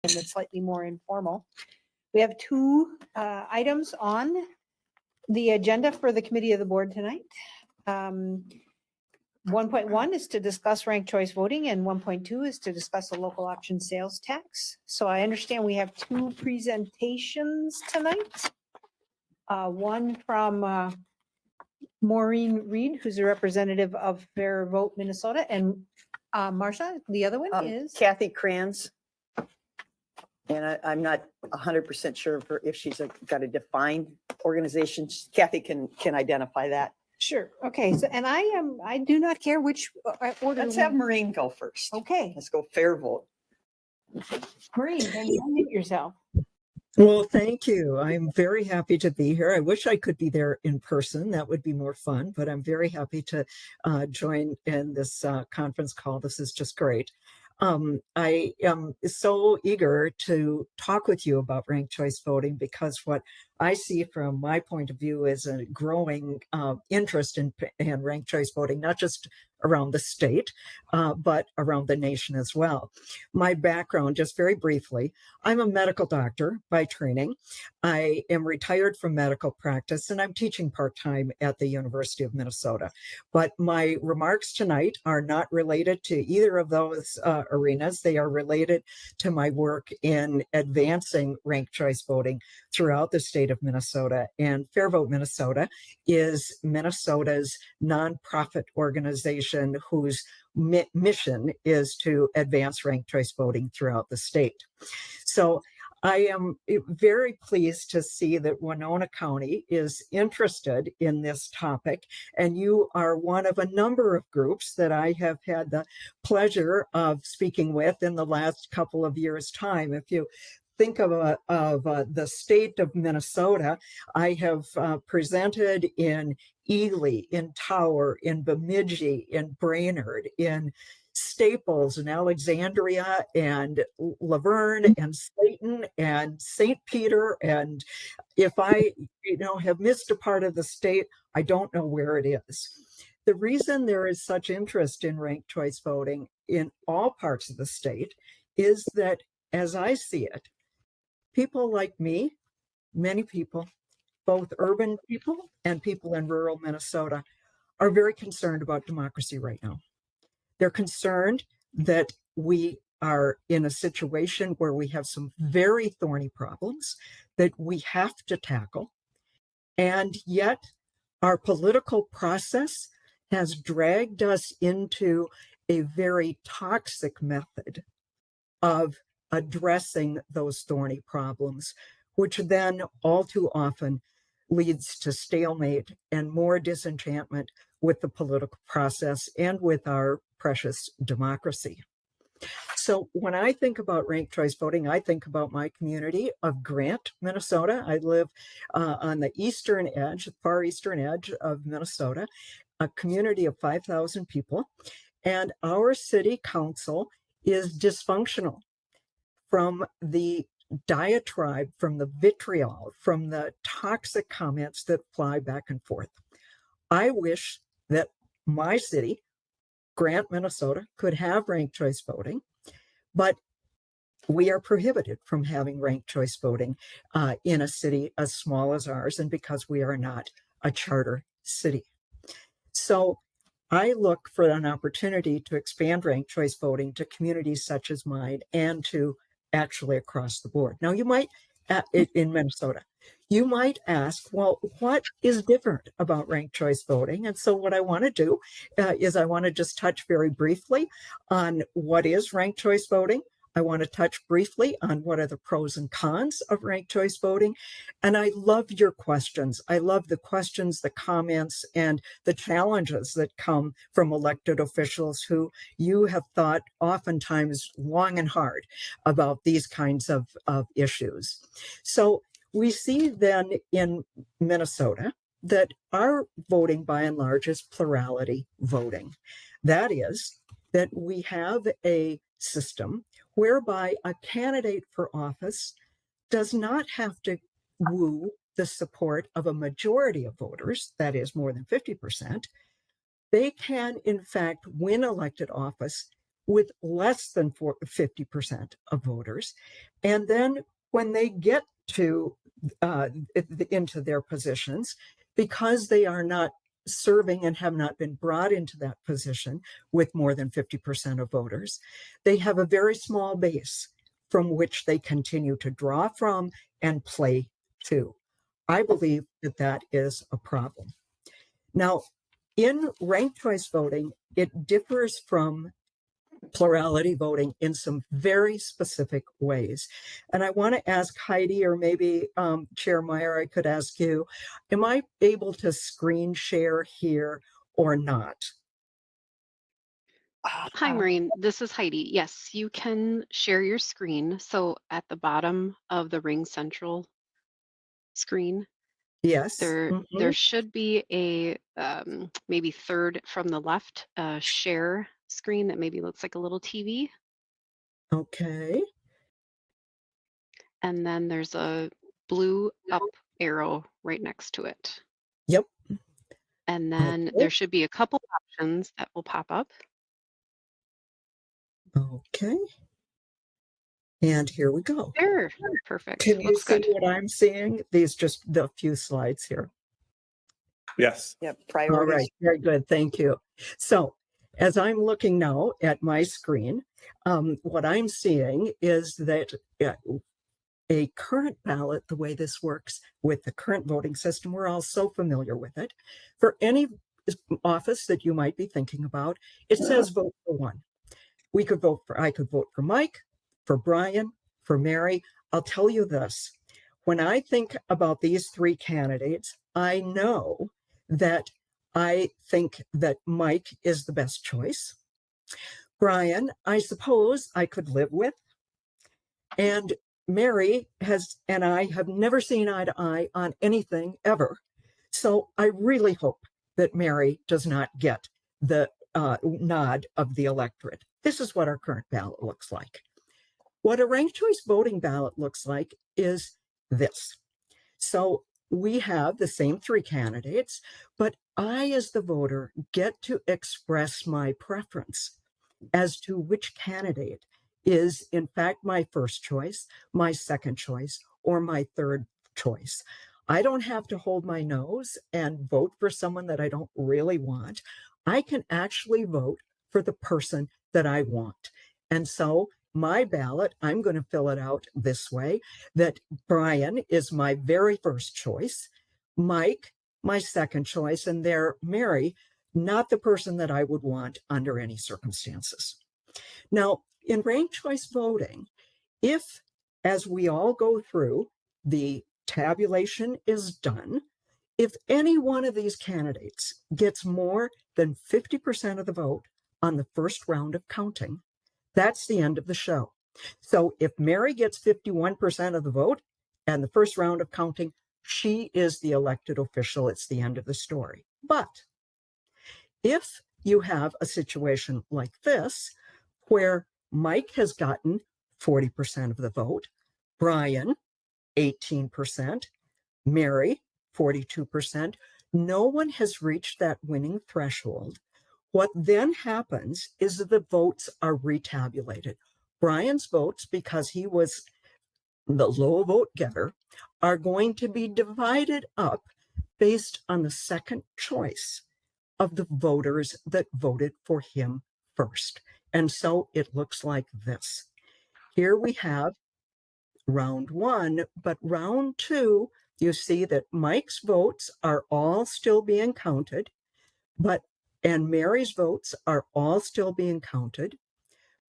that's slightly more informal. We have two items on the agenda for the committee of the board tonight. 1.1 is to discuss ranked choice voting, and 1.2 is to discuss the local option sales tax. So I understand we have two presentations tonight. One from Maureen Reed, who's a representative of Fair Vote Minnesota, and Marcia, the other one is Kathy Kranz. And I'm not 100% sure if she's got a defined organization. Kathy can identify that. Sure. Okay. So, and I do not care which order. Let's have Maureen go first. Okay. Let's go Fair Vote. Maureen, can you unmute yourself? Well, thank you. I'm very happy to be here. I wish I could be there in person. That would be more fun, but I'm very happy to join in this conference call. This is just great. I am so eager to talk with you about ranked choice voting because what I see from my point of view is a growing interest in ranked choice voting, not just around the state, but around the nation as well. My background, just very briefly, I'm a medical doctor by training. I am retired from medical practice and I'm teaching part-time at the University of Minnesota. But my remarks tonight are not related to either of those arenas. They are related to my work in advancing ranked choice voting throughout the state of Minnesota. And Fair Vote Minnesota is Minnesota's nonprofit organization whose mission is to advance ranked choice voting throughout the state. So I am very pleased to see that Winona County is interested in this topic, and you are one of a number of groups that I have had the pleasure of speaking with in the last couple of years' time. If you think of the state of Minnesota, I have presented in Ely, in Tower, in Bemidji, in Brainerd, in Staples, and Alexandria, and Laverne, and Slayton, and St. Peter. And if I have missed a part of the state, I don't know where it is. The reason there is such interest in ranked choice voting in all parts of the state is that, as I see it, people like me, many people, both urban people and people in rural Minnesota, are very concerned about democracy right now. They're concerned that we are in a situation where we have some very thorny problems that we have to tackle. And yet our political process has dragged us into a very toxic method of addressing those thorny problems, which then all too often leads to stalemate and more disenchantment with the political process and with our precious democracy. So when I think about ranked choice voting, I think about my community of Grant, Minnesota. I live on the eastern edge, far eastern edge of Minnesota, a community of 5,000 people. And our city council is dysfunctional from the diatribe, from the vitriol, from the toxic comments that fly back and forth. I wish that my city, Grant, Minnesota, could have ranked choice voting, but we are prohibited from having ranked choice voting in a city as small as ours, and because we are not a charter city. So I look for an opportunity to expand ranked choice voting to communities such as mine and to actually across the board. Now, you might, in Minnesota, you might ask, well, what is different about ranked choice voting? And so what I want to do is I want to just touch very briefly on what is ranked choice voting. I want to touch briefly on what are the pros and cons of ranked choice voting. And I love your questions. I love the questions, the comments, and the challenges that come from elected officials who you have thought oftentimes long and hard about these kinds of issues. So we see then in Minnesota that our voting by and large is plurality voting. That is, that we have a system whereby a candidate for office does not have to woo the support of a majority of voters, that is more than 50%. They can, in fact, win elected office with less than 50% of voters. And then when they get to into their positions, because they are not serving and have not been brought into that position with more than 50% of voters, they have a very small base from which they continue to draw from and play to. I believe that that is a problem. Now, in ranked choice voting, it differs from plurality voting in some very specific ways. And I want to ask Heidi, or maybe Chair Meyer, I could ask you, am I able to screen share here or not? Hi, Maureen. This is Heidi. Yes, you can share your screen. So at the bottom of the Ring Central screen, Yes. there should be a maybe third from the left share screen that maybe looks like a little TV, Okay. and then there's a blue up arrow right next to it. Yep. And then Okay. there should be a couple options that will pop up. Okay. And here we go. There, perfect. Can you Looks see good. what I'm seeing? These just the few slides here. Yes. Yep, All priorities. right, very good, thank you. So as I'm looking now at my screen, what I'm seeing is that a current ballot, the way this works with the current voting system, we're all so familiar with it. For any office that you might be thinking about, it says vote for one. I could vote for Mike, for Brian, for Mary. I'll tell you this, when I think about these three candidates, I know that I think that Mike is the best choice. Brian, I suppose I could live with. And Mary and I have never seen eye to eye on anything ever. So I really hope that Mary does not get the nod of the electorate. This is what our current ballot looks like. What a ranked choice voting ballot looks like is this. So we have the same three candidates, but I, as the voter, get to express my preference as to which candidate is in fact my first choice, my second choice, or my third choice. I don't have to hold my nose and vote for someone that I don't really want. I can actually vote for the person that I want. And so my ballot, I'm going to fill it out this way, that Brian is my very first choice, Mike, my second choice, and there, Mary, not the person that I would want under any circumstances. Now, in ranked choice voting, if, as we all go through, the tabulation is done, if any one of these candidates gets more than 50% of the vote on the first round of counting, that's the end of the show. So if Mary gets 51% of the vote and the first round of counting, she is the elected official. It's the end of the story. But if you have a situation like this, where Mike has gotten 40% of the vote, Brian, 18%, Mary, 42%, no one has reached that winning threshold. What then happens is that the votes are retabulated. Brian's votes, because he was the low vote getter, are going to be divided up based on the second choice of the voters that voted for him first. And so it looks like this. Here we have round one, but round two, you see that Mike's votes are all still being counted, and Mary's votes are all still being counted,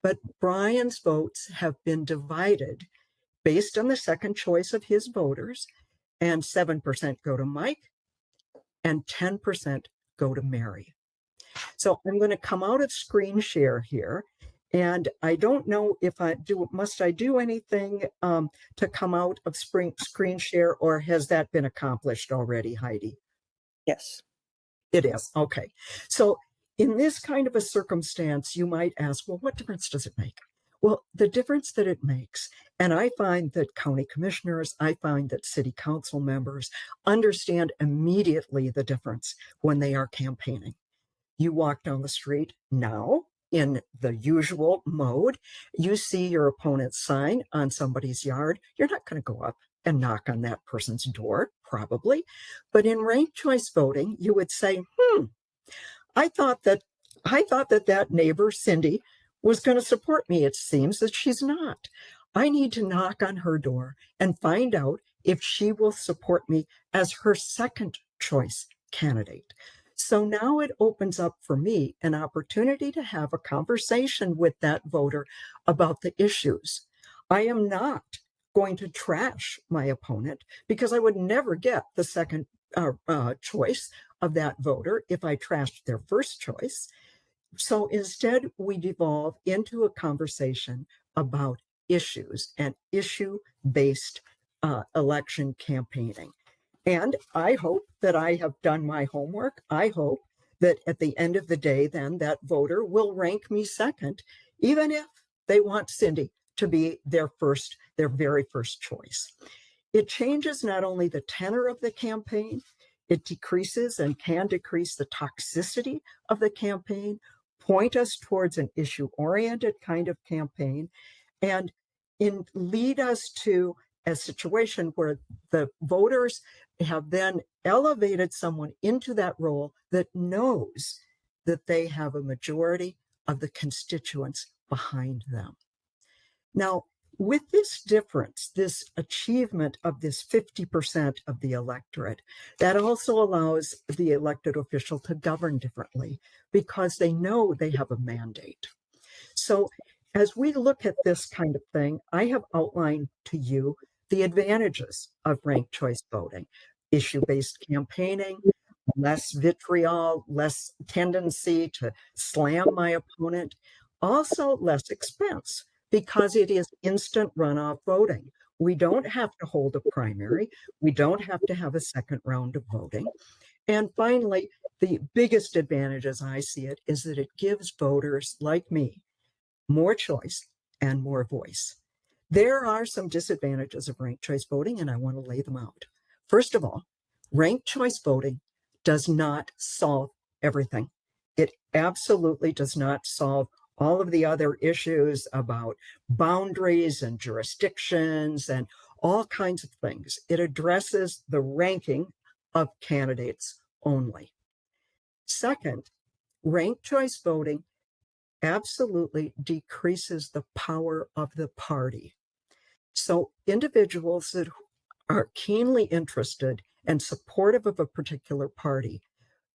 but Brian's votes have been divided based on the second choice of his voters, and 7% go to Mike and 10% go to Mary. So I'm going to come out of screen share here. And I don't know if must I do anything to come out of screen share, or has that been accomplished already, Heidi? Yes. It is. Okay. So in this kind of a circumstance, you might ask, well, what difference does it make? Well, the difference that it makes, and I find that county commissioners, I find that city council members understand immediately the difference when they are campaigning. You walk down the street now, in the usual mode, you see your opponent's sign on somebody's yard, you're not going to go up and knock on that person's door, probably. But in ranked choice voting, you would say, I thought that that neighbor, Cindy, was going to support me. It seems that she's not. I need to knock on her door and find out if she will support me as her second choice candidate. So now it opens up for me an opportunity to have a conversation with that voter about the issues. I am not going to trash my opponent because I would never get the second choice of that voter if I trashed their first choice. So instead, we devolve into a conversation about issues and issue-based election campaigning. And I hope that I have done my homework. I hope that at the end of the day, then that voter will rank me second, even if they want Cindy to be their very first choice. It changes not only the tenor of the campaign, it decreases and can decrease the toxicity of the campaign, point us towards an issue-oriented kind of campaign, and lead us to a situation where the voters have then elevated someone into that role that knows that they have a majority of the constituents behind them. Now, with this difference, this achievement of this 50% of the electorate, that also allows the elected official to govern differently because they know they have a mandate. So as we look at this kind of thing, I have outlined to you the advantages of ranked choice voting, issue-based campaigning, less vitriol, less tendency to slam my opponent, also less expense because it is instant runoff voting. We don't have to hold a primary. We don't have to have a second round of voting. And finally, the biggest advantage as I see it is that it gives voters like me more choice and more voice. There are some disadvantages of ranked choice voting, and I want to lay them out. First of all, ranked choice voting does not solve everything. It absolutely does not solve all of the other issues about boundaries and jurisdictions and all kinds of things. It addresses the ranking of candidates only. Second, ranked choice voting absolutely decreases the power of the party. So individuals that are keenly interested and supportive of a particular party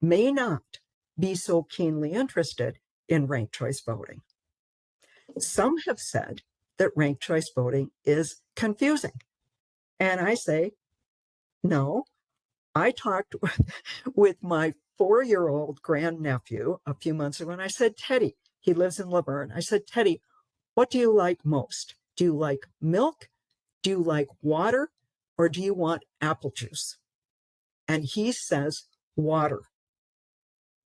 may not be so keenly interested in ranked choice voting. Some have said that ranked choice voting is confusing. And I say, no. I talked with my 4-year-old grandnephew a few months ago, and I said, Teddy, he lives in Laverne. I said, Teddy, what do you like most? Do you like milk? Do you like water? Or do you want apple juice? And he says, water.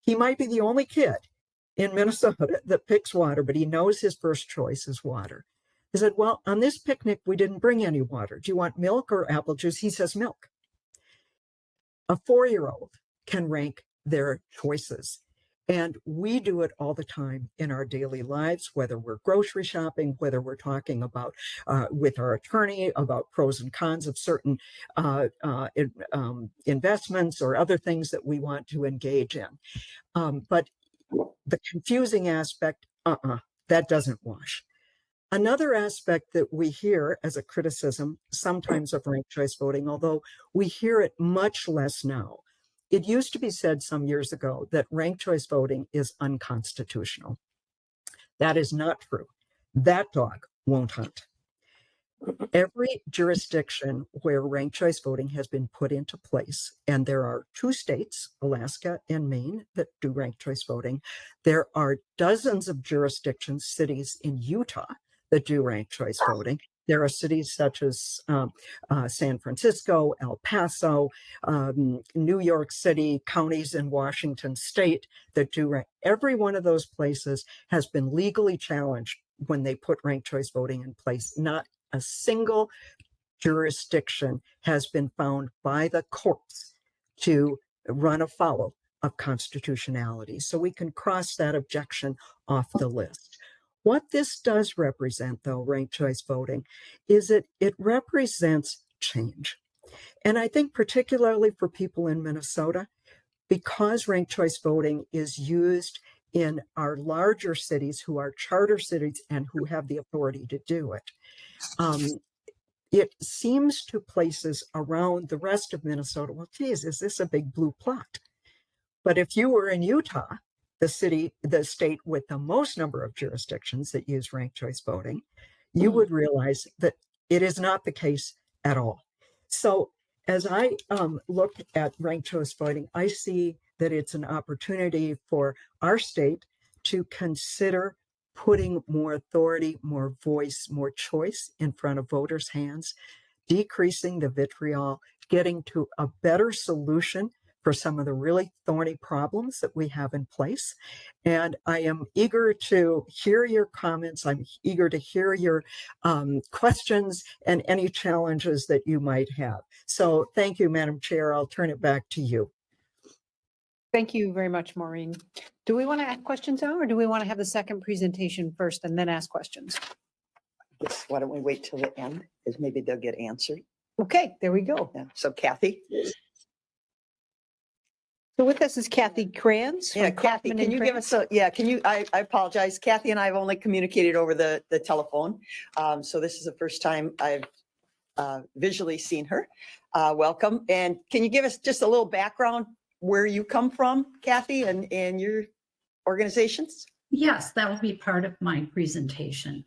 He might be the only kid in Minnesota that picks water, but he knows his first choice is water. I said, well, on this picnic, we didn't bring any water. Do you want milk or apple juice? He says milk. A 4-year-old can rank their choices. And we do it all the time in our daily lives, whether we're grocery shopping, whether we're talking about with our attorney about pros and cons of certain investments or other things that we want to engage in. But the confusing aspect, that doesn't wash. Another aspect that we hear as a criticism sometimes of ranked choice voting, although we hear it much less now, it used to be said some years ago that ranked choice voting is unconstitutional. That is not true. That dog won't hunt. Every jurisdiction where ranked choice voting has been put into place, and there are 2 states, Alaska and Maine, that do ranked choice voting. There are dozens of jurisdictions, cities in Utah that do ranked choice voting. There are cities such as San Francisco, El Paso, New York City, counties in Washington state that do. Every one of those places has been legally challenged when they put ranked choice voting in place. Not a single jurisdiction has been found by the courts to run afoul of constitutionality. So we can cross that objection off the list. What this does represent, though, ranked choice voting, is it represents change. And I think particularly for people in Minnesota, because ranked choice voting is used in our larger cities who are charter cities and who have the authority to do it, it seems to places around the rest of Minnesota, well, geez, is this a big blue plot? But if you were in Utah, the state with the most number of jurisdictions that use ranked choice voting, you would realize that it is not the case at all. So as I look at ranked choice voting, I see that it's an opportunity for our state to consider putting more authority, more voice, more choice in front of voters' hands, decreasing the vitriol, getting to a better solution for some of the really thorny problems that we have in place. And I am eager to hear your comments. I'm eager to hear your questions and any challenges that you might have. So thank you, Madam Chair. I'll turn it back to you. Thank you very much, Maureen. Do we want to ask questions now, or do we want to have the second presentation first and then ask questions? Yes, why don't we wait till the end, because maybe they'll get answered. Okay, there we go. Yeah. So Kathy? So with us is Kathy Kranz. Yeah, from Kathy, Kaufman can and you give Kranz. us I apologize. Kathy and I have only communicated over the telephone. So this is the first time I've visually seen her. Welcome. And can you give us just a little background where you come from, Kathy, and your organizations? Yes, that will be part of my presentation.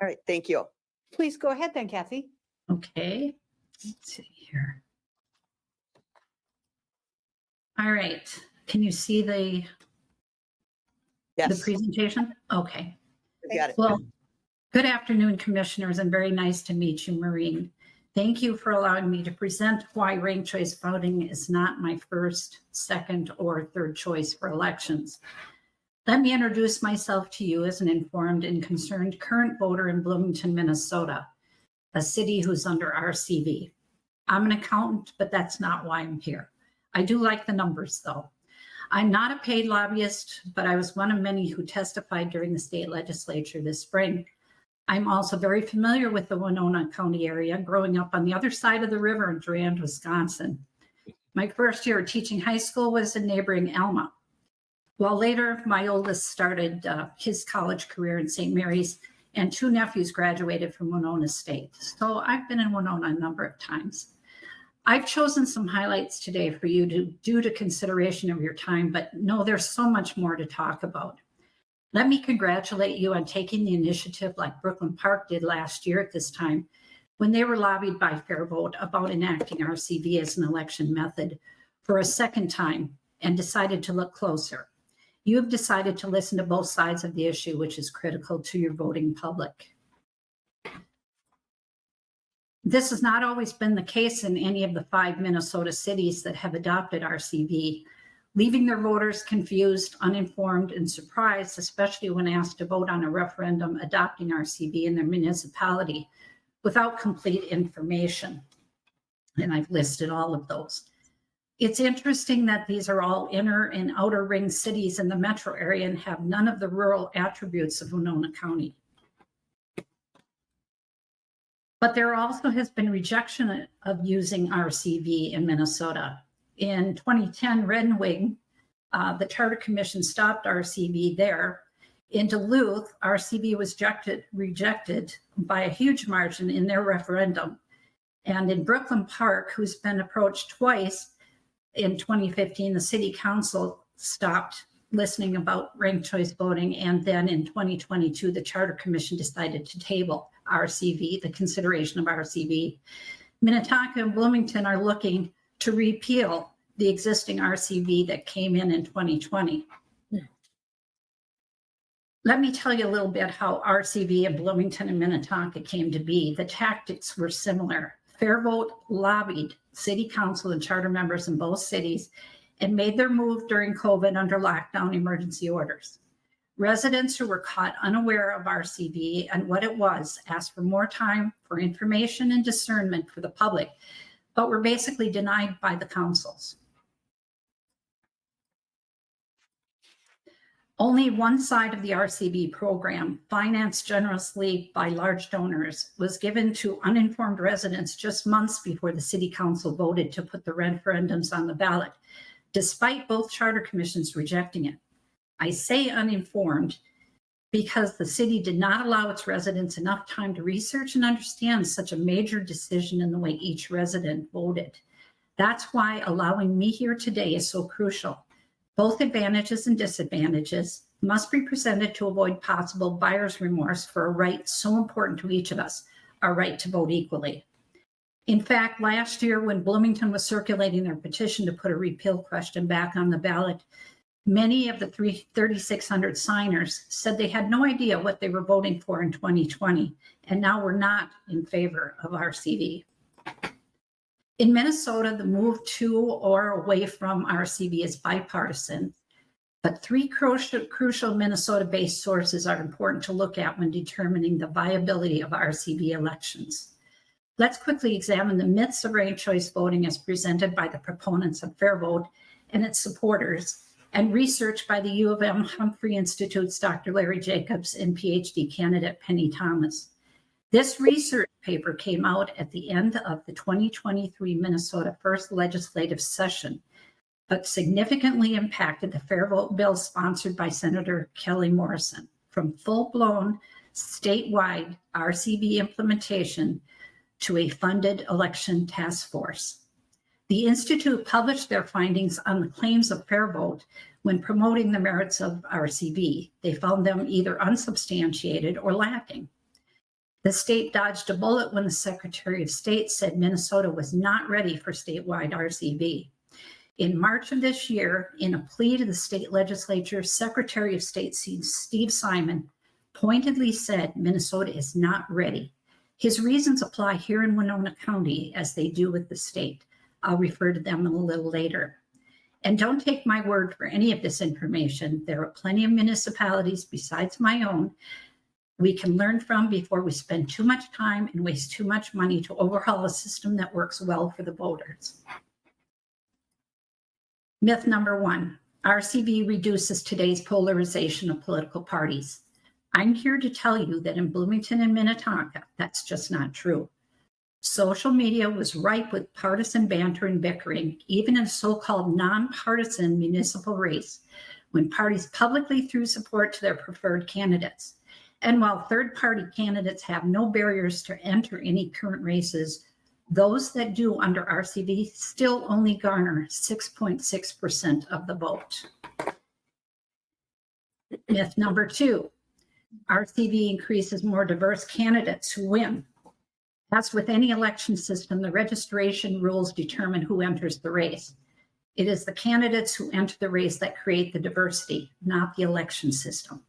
All right, thank you. Please go ahead then, Kathy. Okay, let's see here. All right, can you see the Yes, presentation? Okay. we got it. Well, good afternoon, commissioners, and very nice to meet you, Maureen. Thank you for allowing me to present why ranked choice voting is not my first, second, or third choice for elections. Let me introduce myself to you as an informed and concerned current voter in Bloomington, Minnesota, a city who's under RCV. I'm an accountant, but that's not why I'm here. I do like the numbers, though. I'm not a paid lobbyist, but I was one of many who testified during the state legislature this spring. I'm also very familiar with the Winona County area, growing up on the other side of the river in Durand, Wisconsin. My first year of teaching high school was in neighboring Alma. While later, my oldest started his college career in St. Mary's, and 2 nephews graduated from Winona State. So I've been in Winona a number of times. I've chosen some highlights today for you due to consideration of your time, but no, there's so much more to talk about. Let me congratulate you on taking the initiative like Brooklyn Park did last year at this time, when they were lobbied by Fair Vote about enacting RCV as an election method for a second time and decided to look closer. You have decided to listen to both sides of the issue, which is critical to your voting public. This has not always been the case in any of the 5 Minnesota cities that have adopted RCV, leaving their voters confused, uninformed, and surprised, especially when asked to vote on a referendum adopting RCV in their municipality without complete information. And I've listed all of those. It's interesting that these are all inner and outer ring cities in the metro area and have none of the rural attributes of Winona County. But there also has been rejection of using RCV in Minnesota. In 2010, Renwing, the Charter Commission stopped RCV there. In Duluth, RCV was rejected by a huge margin in their referendum. And in Brooklyn Park, who's been approached twice, in 2015, the city council stopped listening about ranked choice voting. And then in 2022, the Charter Commission decided to table RCV, the consideration of RCV. Minnetonka and Bloomington are looking to repeal the existing RCV that came in 2020. Let me tell you a little bit how RCV in Bloomington and Minnetonka came to be. The tactics were similar. Fair Vote lobbied city council and charter members in both cities and made their move during COVID under lockdown emergency orders. Residents who were caught unaware of RCV and what it was asked for more time for information and discernment for the public, but were basically denied by the councils. Only one side of the RCV program, financed generously by large donors, was given to uninformed residents just months before the city council voted to put the referendums on the ballot, despite both charter commissions rejecting it. I say uninformed because the city did not allow its residents enough time to research and understand such a major decision in the way each resident voted. That's why allowing me here today is so crucial. Both advantages and disadvantages must be presented to avoid possible buyer's remorse for a right so important to each of us, our right to vote equally. In fact, last year when Bloomington was circulating their petition to put a repeal question back on the ballot, many of the 3,600 signers said they had no idea what they were voting for in 2020, and now were not in favor of RCV. In Minnesota, the move to or away from RCV is bipartisan, but three crucial Minnesota-based sources are important to look at when determining the viability of RCV elections. Let's quickly examine the myths of ranked choice voting as presented by the proponents of Fair Vote and its supporters, and research by the U of M Humphrey Institute's Dr. Larry Jacobs and PhD candidate Penny Thomas. This research paper came out at the end of the 2023 Minnesota first legislative session, but significantly impacted the Fair Vote bill sponsored by Senator Kelly Morrison, from full-blown statewide RCV implementation to a funded election task force. The Institute published their findings on the claims of Fair Vote when promoting the merits of RCV. They found them either unsubstantiated or lacking. The state dodged a bullet when the Secretary of State said Minnesota was not ready for statewide RCV. In March of this year, in a plea to the state legislature, Secretary of State Steve Simon pointedly said Minnesota is not ready. His reasons apply here in Winona County as they do with the state. I'll refer to them a little later. And don't take my word for any of this information. There are plenty of municipalities besides my own we can learn from before we spend too much time and waste too much money to overhaul a system that works well for the voters. Myth number one, RCV reduces today's polarization of political parties. I'm here to tell you that in Bloomington and Minnetonka, that's just not true. Social media was ripe with partisan banter and bickering, even in a so-called nonpartisan municipal race, when parties publicly threw support to their preferred candidates. And while third-party candidates have no barriers to enter any current races, those that do under RCV still only garner 6.6% of the vote. Myth number two, RCV increases more diverse candidates who win. As with any election system, the registration rules determine who enters the race. It is the candidates who enter the race that create the diversity, not the election system.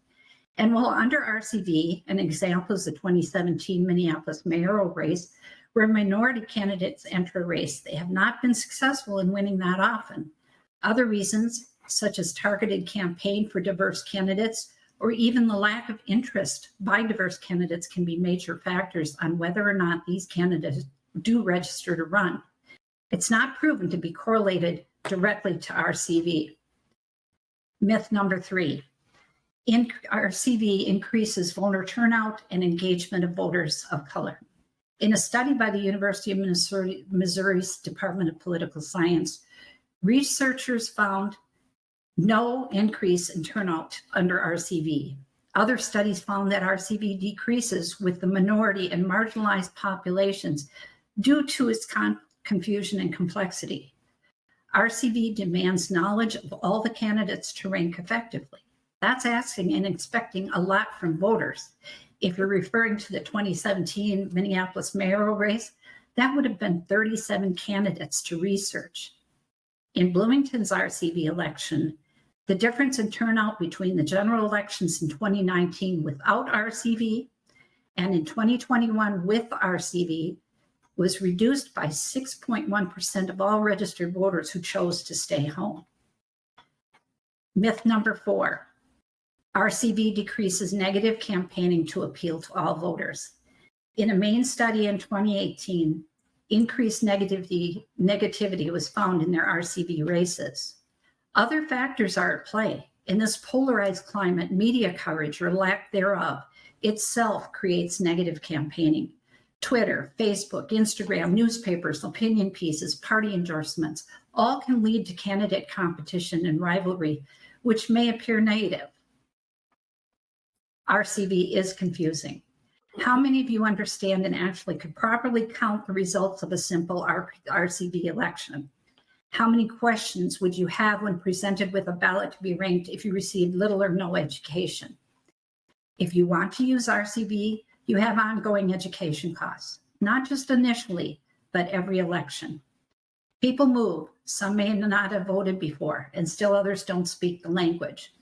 And while under RCV, an example is the 2017 Minneapolis mayoral race, where minority candidates enter a race, they have not been successful in winning that often. Other reasons, such as targeted campaign for diverse candidates, or even the lack of interest by diverse candidates, can be major factors on whether or not these candidates do register to run. It's not proven to be correlated directly to RCV. Myth number three, RCV increases voter turnout and engagement of voters of color. In a study by the University of Missouri's Department of Political Science, researchers found no increase in turnout under RCV. Other studies found that RCV decreases with the minority and marginalized populations due to its confusion and complexity. RCV demands knowledge of all the candidates to rank effectively. That's asking and expecting a lot from voters. If you're referring to the 2017 Minneapolis mayoral race, that would have been 37 candidates to research. In Bloomington's RCV election, the difference in turnout between the general elections in 2019 without RCV and in 2021 with RCV was reduced by 6.1% of all registered voters who chose to stay home. Myth number four, RCV decreases negative campaigning to appeal to all voters. In a Maine study in 2018, increased negativity was found in their RCV races. Other factors are at play. In this polarized climate, media coverage or lack thereof itself creates negative campaigning. Twitter, Facebook, Instagram, newspapers, opinion pieces, party endorsements, all can lead to candidate competition and rivalry, which may appear negative. RCV is confusing. How many of you understand and actually could properly count the results of a simple RCV election? How many questions would you have when presented with a ballot to be ranked if you received little or no education? If you want to use RCV, you have ongoing education costs, not just initially, but every election. People move. Some may not have voted before, and still others don't speak the language.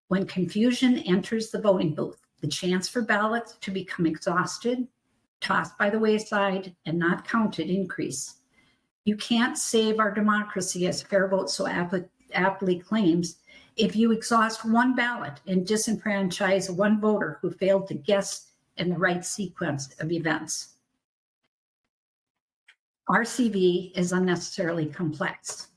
When confusion enters the voting booth, the chance for ballots to become exhausted, tossed by the wayside, and not counted increase. You can't save our democracy, as Fair Vote so aptly claims, if you exhaust one ballot and disenfranchise one voter who failed to guess in the right sequence of events. RCV is unnecessarily complex.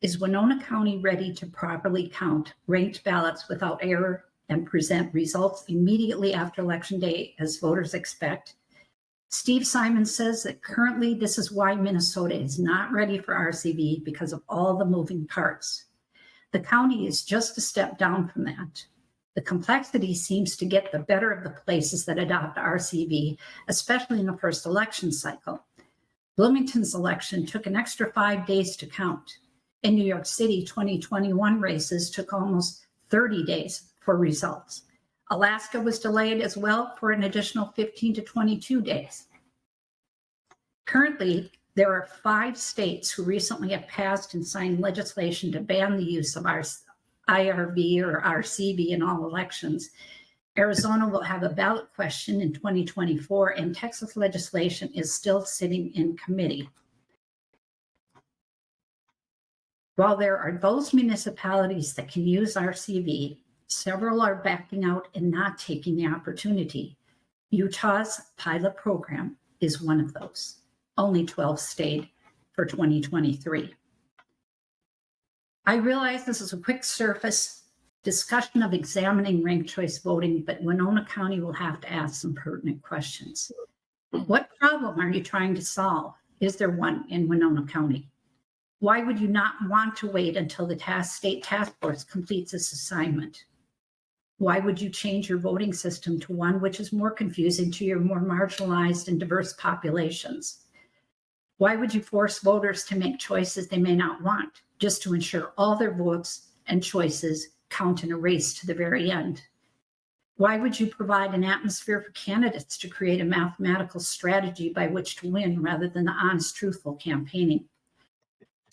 Is Winona County ready to properly count ranked ballots without error and present results immediately after Election Day as voters expect? Steve Simon says that currently this is why Minnesota is not ready for RCV because of all the moving parts. The county is just a step down from that. The complexity seems to get the better of the places that adopt RCV, especially in the first election cycle. Bloomington's election took an extra 5 days to count. In New York City, 2021 races took almost 30 days for results. Alaska was delayed as well for an additional 15 to 22 days. Currently, there are 5 states who recently have passed and signed legislation to ban the use of our IRV or RCV in all elections. Arizona will have a ballot question in 2024, and Texas legislation is still sitting in committee. While there are those municipalities that can use RCV, several are backing out and not taking the opportunity. Utah's pilot program is one of those. Only 12 stayed for 2023. I realize this is a quick surface discussion of examining ranked choice voting, but Winona County will have to ask some pertinent questions. What problem are you trying to solve? Is there one in Winona County? Why would you not want to wait until the state task force completes this assignment? Why would you change your voting system to one which is more confusing to your more marginalized and diverse populations? Why would you force voters to make choices they may not want, just to ensure all their votes and choices count in a race to the very end? Why would you provide an atmosphere for candidates to create a mathematical strategy by which to win rather than the honest, truthful campaigning?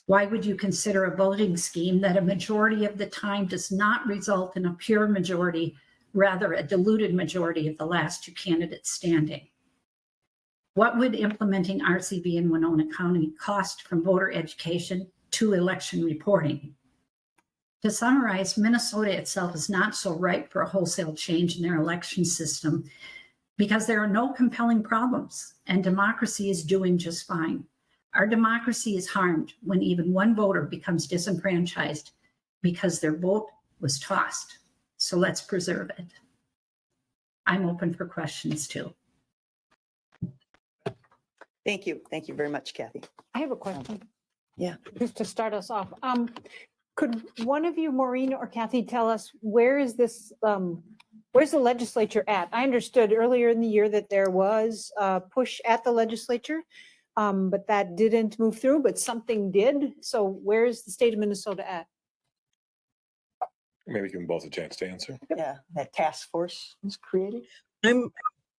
Why would you consider a voting scheme that a majority of the time does not result in a pure majority, rather a diluted majority of the last 2 candidates standing? What would implementing RCV in Winona County cost from voter education to election reporting? To summarize, Minnesota itself is not so ripe for a wholesale change in their election system because there are no compelling problems, and democracy is doing just fine. Our democracy is harmed when even one voter becomes disenfranchised because their vote was tossed. So let's preserve it. I'm open for questions too. Thank you. Thank you very much, Kathy. I have a question. Yeah. Just to start us off, could one of you, Maureen or Kathy, tell us where is this, where's the legislature at? I understood earlier in the year that there was a push at the legislature, but that didn't move through, but something did. So where is the state of Minnesota at? Maybe give them both a chance to answer. Yeah, that task force was created.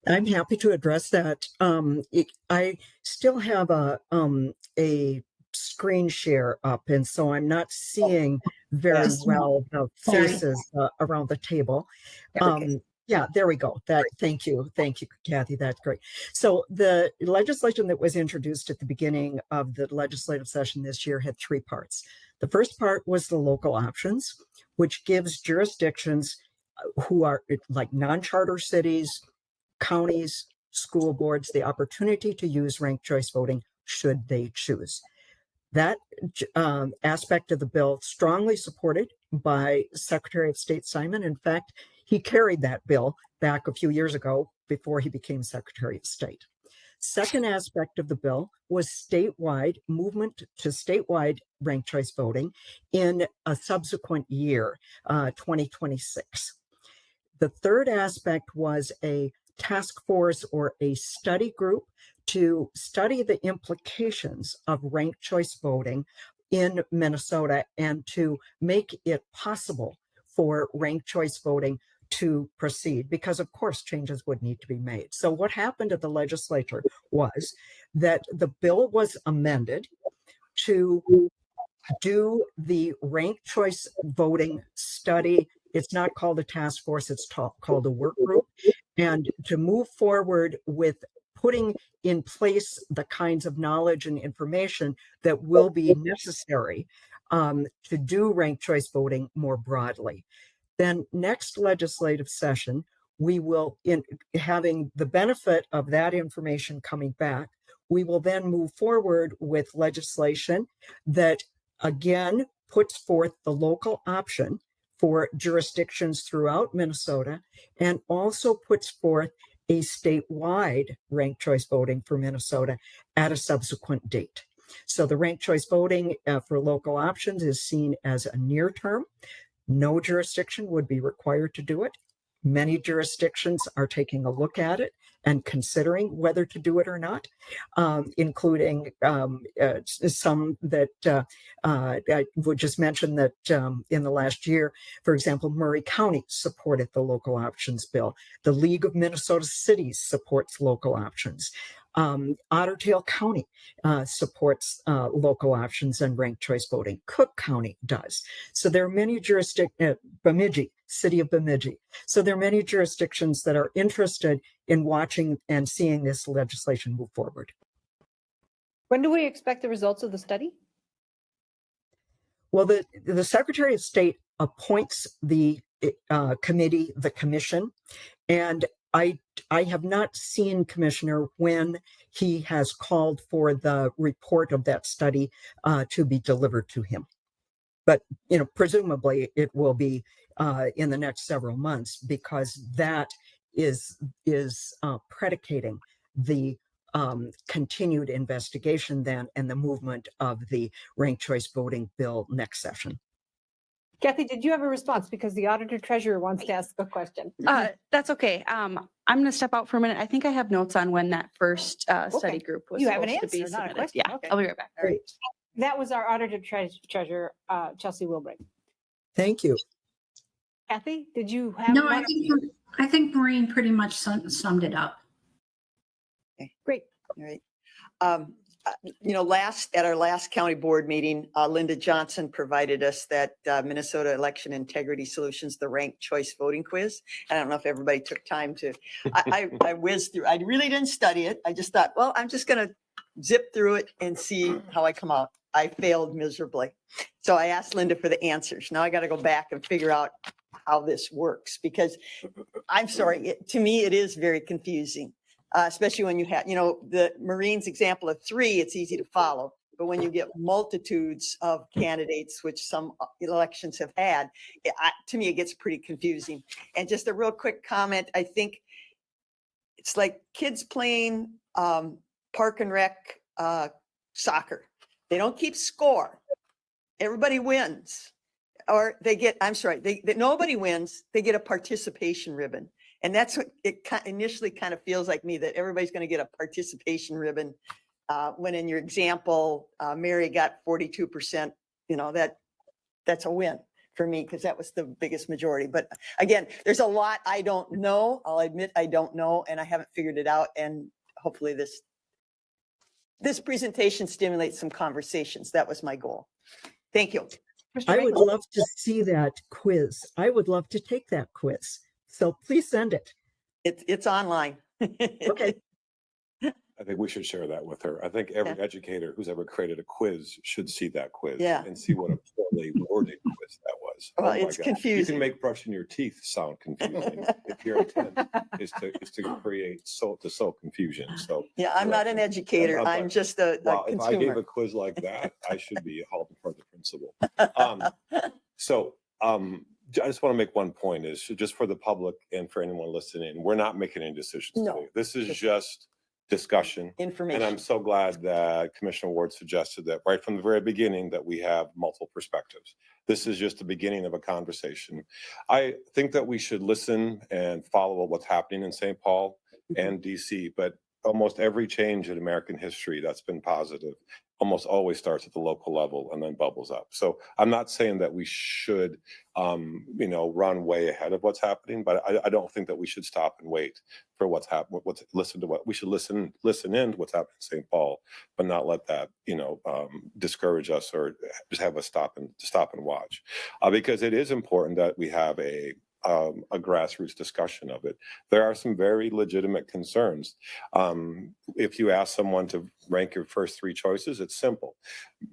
I'm happy to address that. I still have a screen share up, and so I'm not seeing very Yes. well the Sorry. faces around the table. Okay. Yeah, there we go. Thank you, Kathy. That's great. So the legislation that was introduced at the beginning of the legislative session this year had 3 parts. The first part was the local options, which gives jurisdictions who are like non-charter cities, counties, school boards, the opportunity to use ranked choice voting should they choose. That aspect of the bill strongly supported by Secretary of State Simon. In fact, he carried that bill back a few years ago before he became Secretary of State. Second aspect of the bill was statewide movement to statewide ranked choice voting in a subsequent year, 2026. The third aspect was a task force or a study group to study the implications of ranked choice voting in Minnesota and to make it possible for ranked choice voting to proceed, because of course changes would need to be made. So what happened at the legislature was that the bill was amended to do the ranked choice voting study. It's not called a task force, it's called a work group. And to move forward with putting in place the kinds of knowledge and information that will be necessary to do ranked choice voting more broadly. Then next legislative session, we will, in having the benefit of that information coming back, we will then move forward with legislation that again puts forth the local option for jurisdictions throughout Minnesota and also puts forth a statewide ranked choice voting for Minnesota at a subsequent date. So the ranked choice voting for local options is seen as a near term. No jurisdiction would be required to do it. Many jurisdictions are taking a look at it and considering whether to do it or not, including some that I would just mention that in the last year, for example, Murray County supported the local options bill. The League of Minnesota Cities supports local options. Otter Tail County supports local options and ranked choice voting. Cook County does. So there are many jurisdictions, Bemidji, City of Bemidji. So there are many jurisdictions that are interested in watching and seeing this legislation move forward. When do we expect the results of the study? Well, the Secretary of State appoints the committee, the commission, and I have not seen, Commissioner, when he has called for the report of that study to be delivered to him. But presumably it will be in the next several months, because that is predicating the continued investigation then and the movement of the ranked choice voting bill next session. Kathy, did you have a response? Because the auditor treasurer wants to ask a question. That's okay. I'm going to step out for a minute. I think I have notes on when that first Okay. study group was You have an supposed to be answer, not a submitted. question. Yeah, Okay. I'll be right back. Great. That was our auditor treasurer, Chelsea Wilbrink. Thank you. Kathy, did you have? No, one? I think Maureen pretty much summed it up. Great. All right. At our last county board meeting, Linda Johnson provided us that Minnesota Election Integrity Solutions, the ranked choice voting quiz. I don't know if everybody took time to, I whizzed through. I really didn't study it. I just thought, well, I'm just going to zip through it and see how I come out. I failed miserably. So I asked Linda for the answers. Now I got to go back and figure out how this works, because I'm sorry, to me, it is very confusing. Especially when you have, the Marines example of 3, it's easy to follow. But when you get multitudes of candidates, which some elections have had, to me, it gets pretty confusing. And just a real quick comment, I think it's like kids playing park and rec soccer. They don't keep score. Everybody wins. Or they get, nobody wins, they get a participation ribbon. And that's what it initially kind of feels like me, that everybody's going to get a participation ribbon. When in your example, Mary got 42%, that's a win for me, because that was the biggest majority. But again, there's a lot I don't know. I'll admit I don't know, and I haven't figured it out. And hopefully this presentation stimulates some conversations. That was my goal. Thank you. I would love to see that quiz. I would love to take that quiz. So please send it. It's online. Okay. I think we should share that with her. I think every educator who's ever created a quiz should see that quiz and see what a poorly worded quiz that was. was. Well, Oh my it's God. You confusing. can make brushing your teeth sound confusing if your intent is to create so confusion. So Yeah, I'm not an educator. I'm but- just a wow, if I gave consumer. a quiz like that, I should be hauled in front of the principal. So I just want to make one point is just for the public and for anyone listening, we're not making any decisions No, today. This is just just discussion. Information. And I'm so glad that Commissioner Ward suggested that right from the very beginning that we have multiple perspectives. This is just the beginning of a conversation. I think that we should listen and follow what's happening in St. Paul and DC, but almost every change in American history that's been positive almost always starts at the local level and then bubbles up. So I'm not saying that we should, run way ahead of what's happening, but I don't think that we should stop and wait for what's happening. We should listen in to what's happening in St. Paul, but not let that, discourage us or just have us stop and watch, because it is important that we have a grassroots discussion of it. There are some very legitimate concerns. If you ask someone to rank your first three choices, it's simple.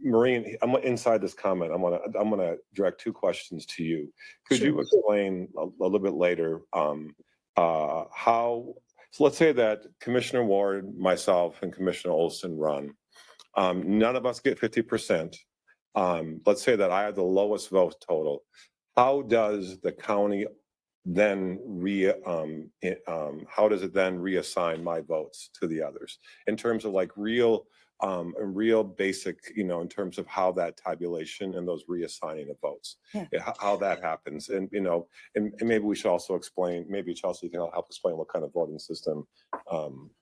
Maureen, I'm inside this comment. I'm gonna direct two questions to you. Could Sure. you explain a little bit later how? So let's say that Commissioner Ward, myself, and Commissioner Olson run. None of us get 50%. Let's say that I have the lowest vote total. How does the county then how does it then reassign my votes to the others in terms of like real basic, in terms of how that tabulation and those reassigning of votes, how that happens, and maybe we should also explain. Maybe Chelsea can help explain what kind of voting system,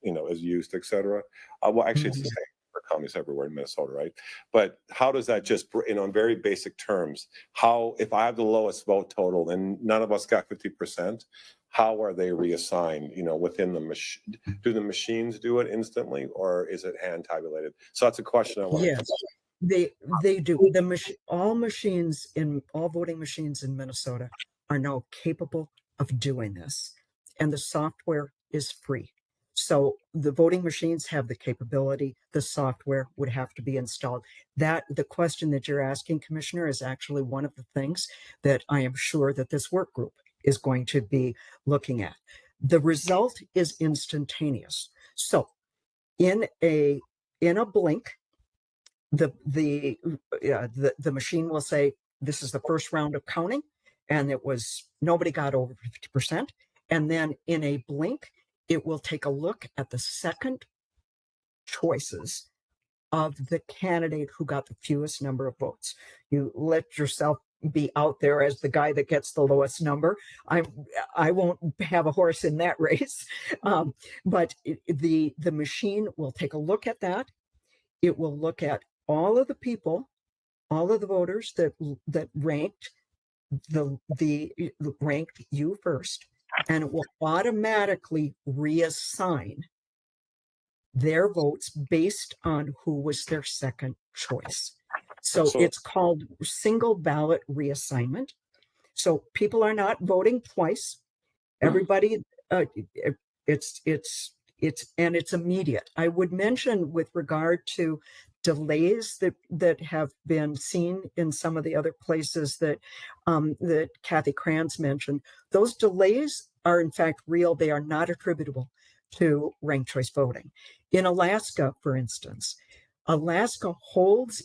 is used, etc. Well, actually, it's the same for counties everywhere in Minnesota, right? But how does that just, in very basic terms, how, if I have the lowest vote total and none of us got 50%, how are they reassigned, within the machine? Do the machines do it instantly or is it hand tabulated? So that's a question I want Yes, they do. All voting machines in Minnesota are now capable of doing this, and the software is free. So the voting machines have the capability. The software would have to be installed. The question that you're asking, Commissioner, is actually one of the things that I am sure that this work group is going to be looking at. The result is instantaneous. So in a blink, the machine will say, this is the first round of counting, and nobody got over 50%. And then in a blink, it will take a look at the second choices of the candidate who got the fewest number of votes. You let yourself be out there as the guy that gets the lowest number. I won't have a horse in that race, but the machine will take a look at that. It will look at all of the people, all of the voters that ranked ranked you first, and it will automatically reassign their votes based on who was their second choice. So it's called single ballot reassignment. So people are not voting twice. Everybody, it's immediate. I would mention with regard to delays that have been seen in some of the other places that Kathy Kranz mentioned. Those delays are in fact real. They are not attributable to ranked choice voting. In Alaska, for instance, Alaska holds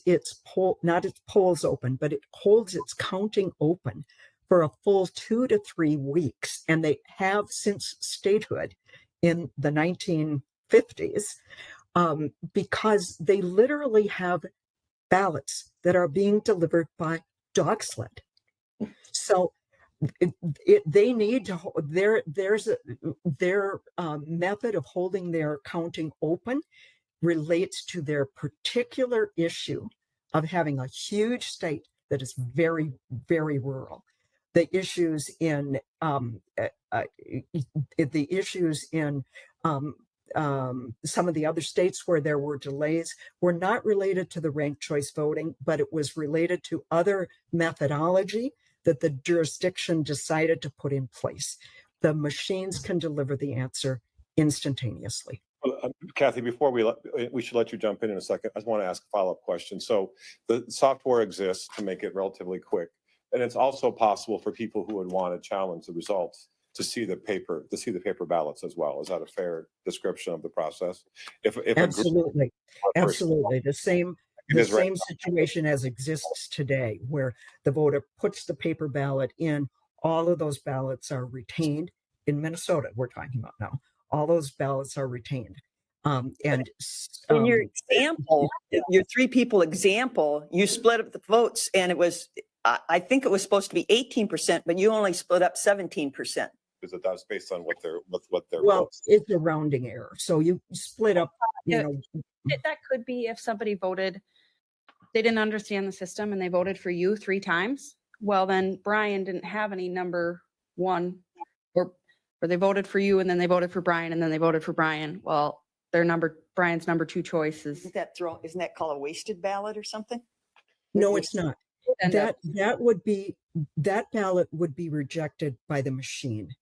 not its polls open, but it holds its counting open for a full 2 to 3 weeks. And they have since statehood in the 1950s, because they literally have ballots that are being delivered by dog sled. So they need to, their method of holding their counting open relates to their particular issue of having a huge state that is very, very rural. The issues in some of the other states where there were delays were not related to the ranked choice voting, but it was related to other methodology that the jurisdiction decided to put in place. The machines can deliver the answer instantaneously. Kathy, before we should let you jump in a second. I just want to ask a follow-up question. So the software exists to make it relatively quick. And it's also possible for people who would want to challenge the results to see the paper ballots as well. Is that a fair description of the process? If a group Absolutely. or person- Absolutely. The It is right. same situation as exists today, where the voter puts the paper ballot in, all of those ballots are retained. In Minnesota, we're talking about now, all those ballots are retained. In your example, your 3 people example, you split up the votes and it was, I think it was supposed to be 18%, but you only split up 17%. Because that's based on what their well, votes. it's a rounding error. So you split up, Yeah. know, That could be if somebody voted, they didn't understand the system and they voted for you 3 times. Well, then Brian didn't have any number 1, or they voted for you and then they voted for Brian and then they voted for Brian. Well, Brian's number 2 choice is. Isn't that called a wasted ballot or something? no, it's not. end up- That ballot would be rejected by the machine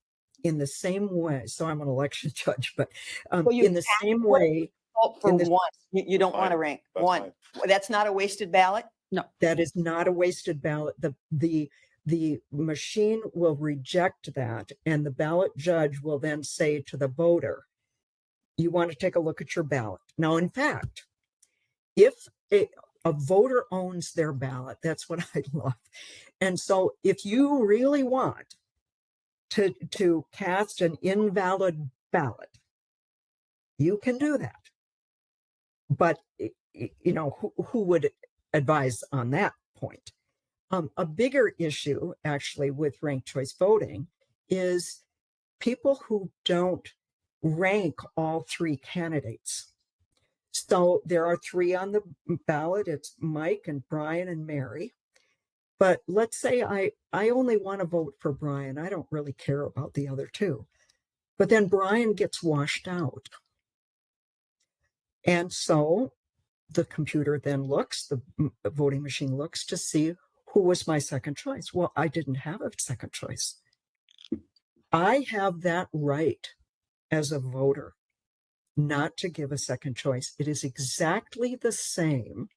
in the same way. So I'm an election judge, but Well, you in the same way, Vote for In this- one. You don't want to Fine. rank That's one. fine. That's not a wasted ballot? that is not a wasted ballot. The machine will reject that, and the ballot judge will then say to the voter, you want to take a look at your ballot. Now, in fact, if a voter owns their ballot, that's what I love. And so if you really want to cast an invalid ballot, you can do that. But who would advise on that point? A bigger issue actually with ranked choice voting is people who don't rank all 3 candidates. So there are 3 on the ballot. It's Mike and Brian and Mary. But let's say I only want to vote for Brian. I don't really care about the other 2. But then Brian gets washed out. And so the computer then looks, the voting machine looks to see who was my second choice. Well, I didn't have a second choice. I have that right as a voter not to give a second choice. It is exactly the same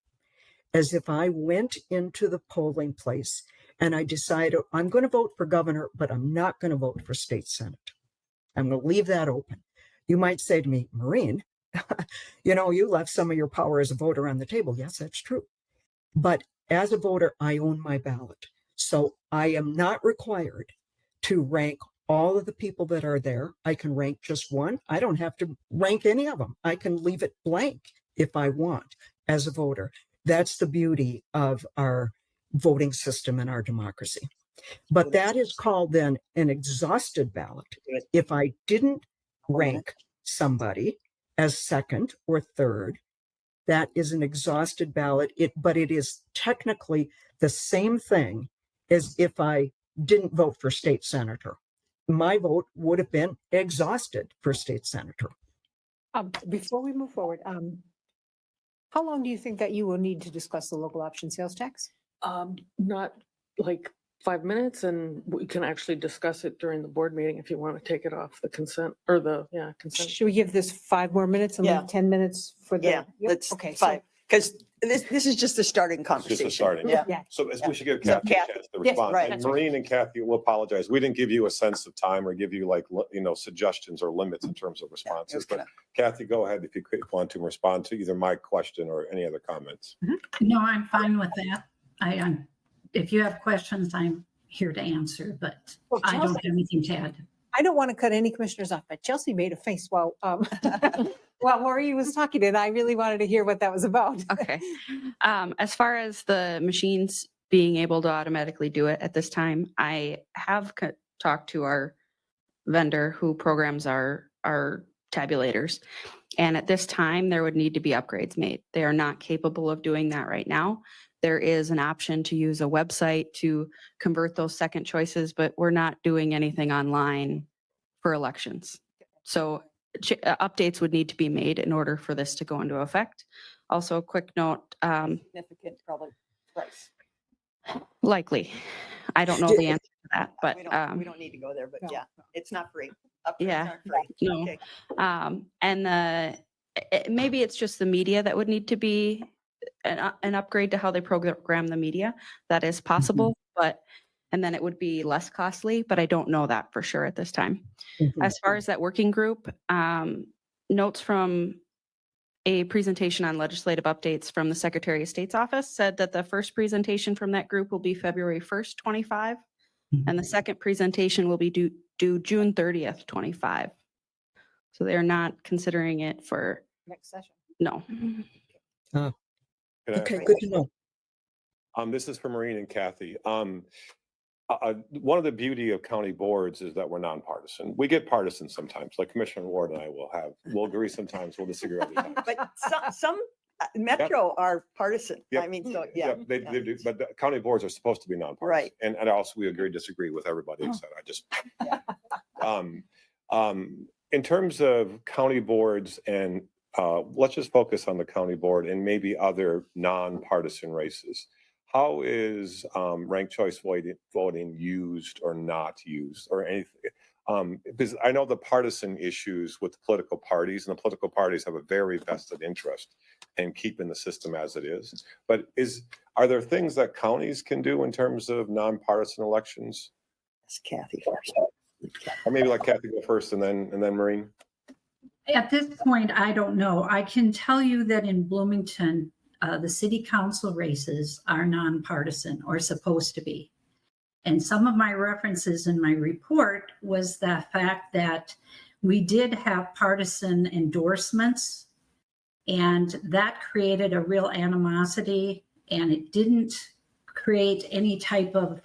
as if I went into the polling place and I decided I'm going to vote for governor, but I'm not going to vote for state senate. I'm going to leave that open. You might say to me, Maureen, you left some of your power as a voter on the table. Yes, that's true. But as a voter, I own my ballot. So I am not required to rank all of the people that are there. I can rank just one. I don't have to rank any of them. I can leave it blank if I want as a voter. That's the beauty of our voting system and our democracy. But that is called then an exhausted ballot. If I didn't rank somebody as second or third, that is an exhausted ballot. But it is technically the same thing as if I didn't vote for state senator. My vote would have been exhausted for state senator. Before we move forward, how long do you think that you will need to discuss the local option sales tax? Not like 5 minutes, and we can actually discuss it during the board meeting if you want to take it off the consent or consent. Should we give this 5 more minutes and Yeah. leave 10 minutes for the? Yeah, Yep, let's okay, so- 5. Because this is just a starting It's conversation. just a starting. Yeah. Yeah. So we should give So Kathy a Kathy- chance to yes, respond. right. And Maureen and Kathy will apologize. We didn't give you a sense of time or give you suggestions or limits in terms of Yeah, it was responses. But kinda- Kathy, go ahead if you want to respond to either my question or any other comments. No, I'm fine with that. If you have questions, I'm here to answer, but Well, I don't Chelsea- have anything to add. I don't want to cut any commissioners off, but Chelsea made a face while while Maureen was talking, and I really wanted to hear what that was about. Okay. As far as the machines being able to automatically do it at this time, I have talked to our vendor who programs our tabulators. And at this time, there would need to be upgrades made. They are not capable of doing that right now. There is an option to use a website to convert those second choices, but we're not doing anything online for elections. So updates would need to be made in order for this to go into effect. Also, a quick note, Significant probably price. likely. I don't know the answer to that, but We don't need to go there, but No. yeah, it's not free. Upgrades Yeah. aren't free. No. Okay. And maybe it's just the media that would need to be an upgrade to how they program the media. That is possible, and then it would be less costly, but I don't know that for sure at this time. Mhm. As far as that working group, notes from a presentation on legislative updates from the Secretary of State's office said that the first presentation from that group will be February 1st, 25, and the second presentation will be due June 30th, 25. So they're not considering it for, Next session. no. Can I- Okay, good to know. This is for Maureen and Kathy. One of the beauty of county boards is that we're nonpartisan. We get partisan sometimes, like Commissioner Ward and I we'll agree sometimes, we'll disagree other times. But some Metro are partisan. Yep. I mean, so, yeah. They do, but the county boards are supposed to be nonpartisan. Right. And also we agree, disagree with everybody except I just. In terms of county boards and let's just focus on the county board and maybe other nonpartisan races. How is ranked choice voting used or not used or anything? Because I know the partisan issues with the political parties, and the political parties have a very vested interest in keeping the system as it is. But are there things that counties can do in terms of nonpartisan elections? It's Kathy first. Or maybe let Kathy go first and then Maureen? At this point, I don't know. I can tell you that in Bloomington, the city council races are nonpartisan or supposed to be. And some of my references in my report was the fact that we did have partisan endorsements, and that created a real animosity, and it didn't create any type of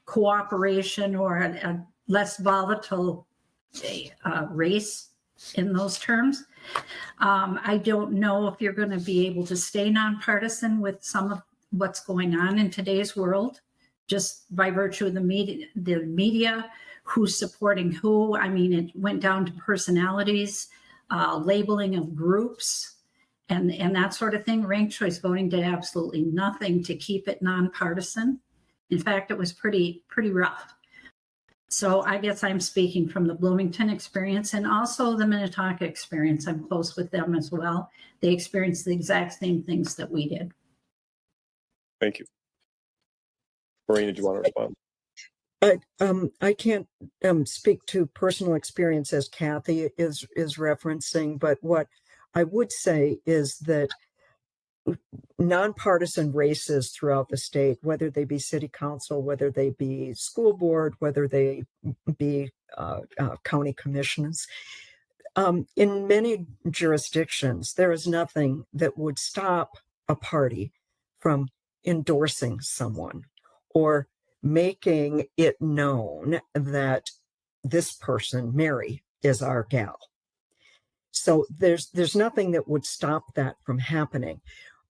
cooperation or a less volatile race in those terms. I don't know if you're going to be able to stay nonpartisan with some of what's going on in today's world, just by virtue of the media, who's supporting who. I mean, it went down to personalities, labeling of groups, and that sort of thing. Ranked choice voting did absolutely nothing to keep it nonpartisan. In fact, it was pretty rough. So I guess I'm speaking from the Bloomington experience and also the Minnetonka experience. I'm close with them as well. They experienced the exact same things that we did. Thank you. Maureen, did you want to respond? I can't speak to personal experience as Kathy is referencing, but what I would say is that nonpartisan races throughout the state, whether they be city council, whether they be school board, whether they be county commissions, in many jurisdictions, there is nothing that would stop a party from endorsing someone or making it known that this person, Mary, is our gal. So there's nothing that would stop that from happening.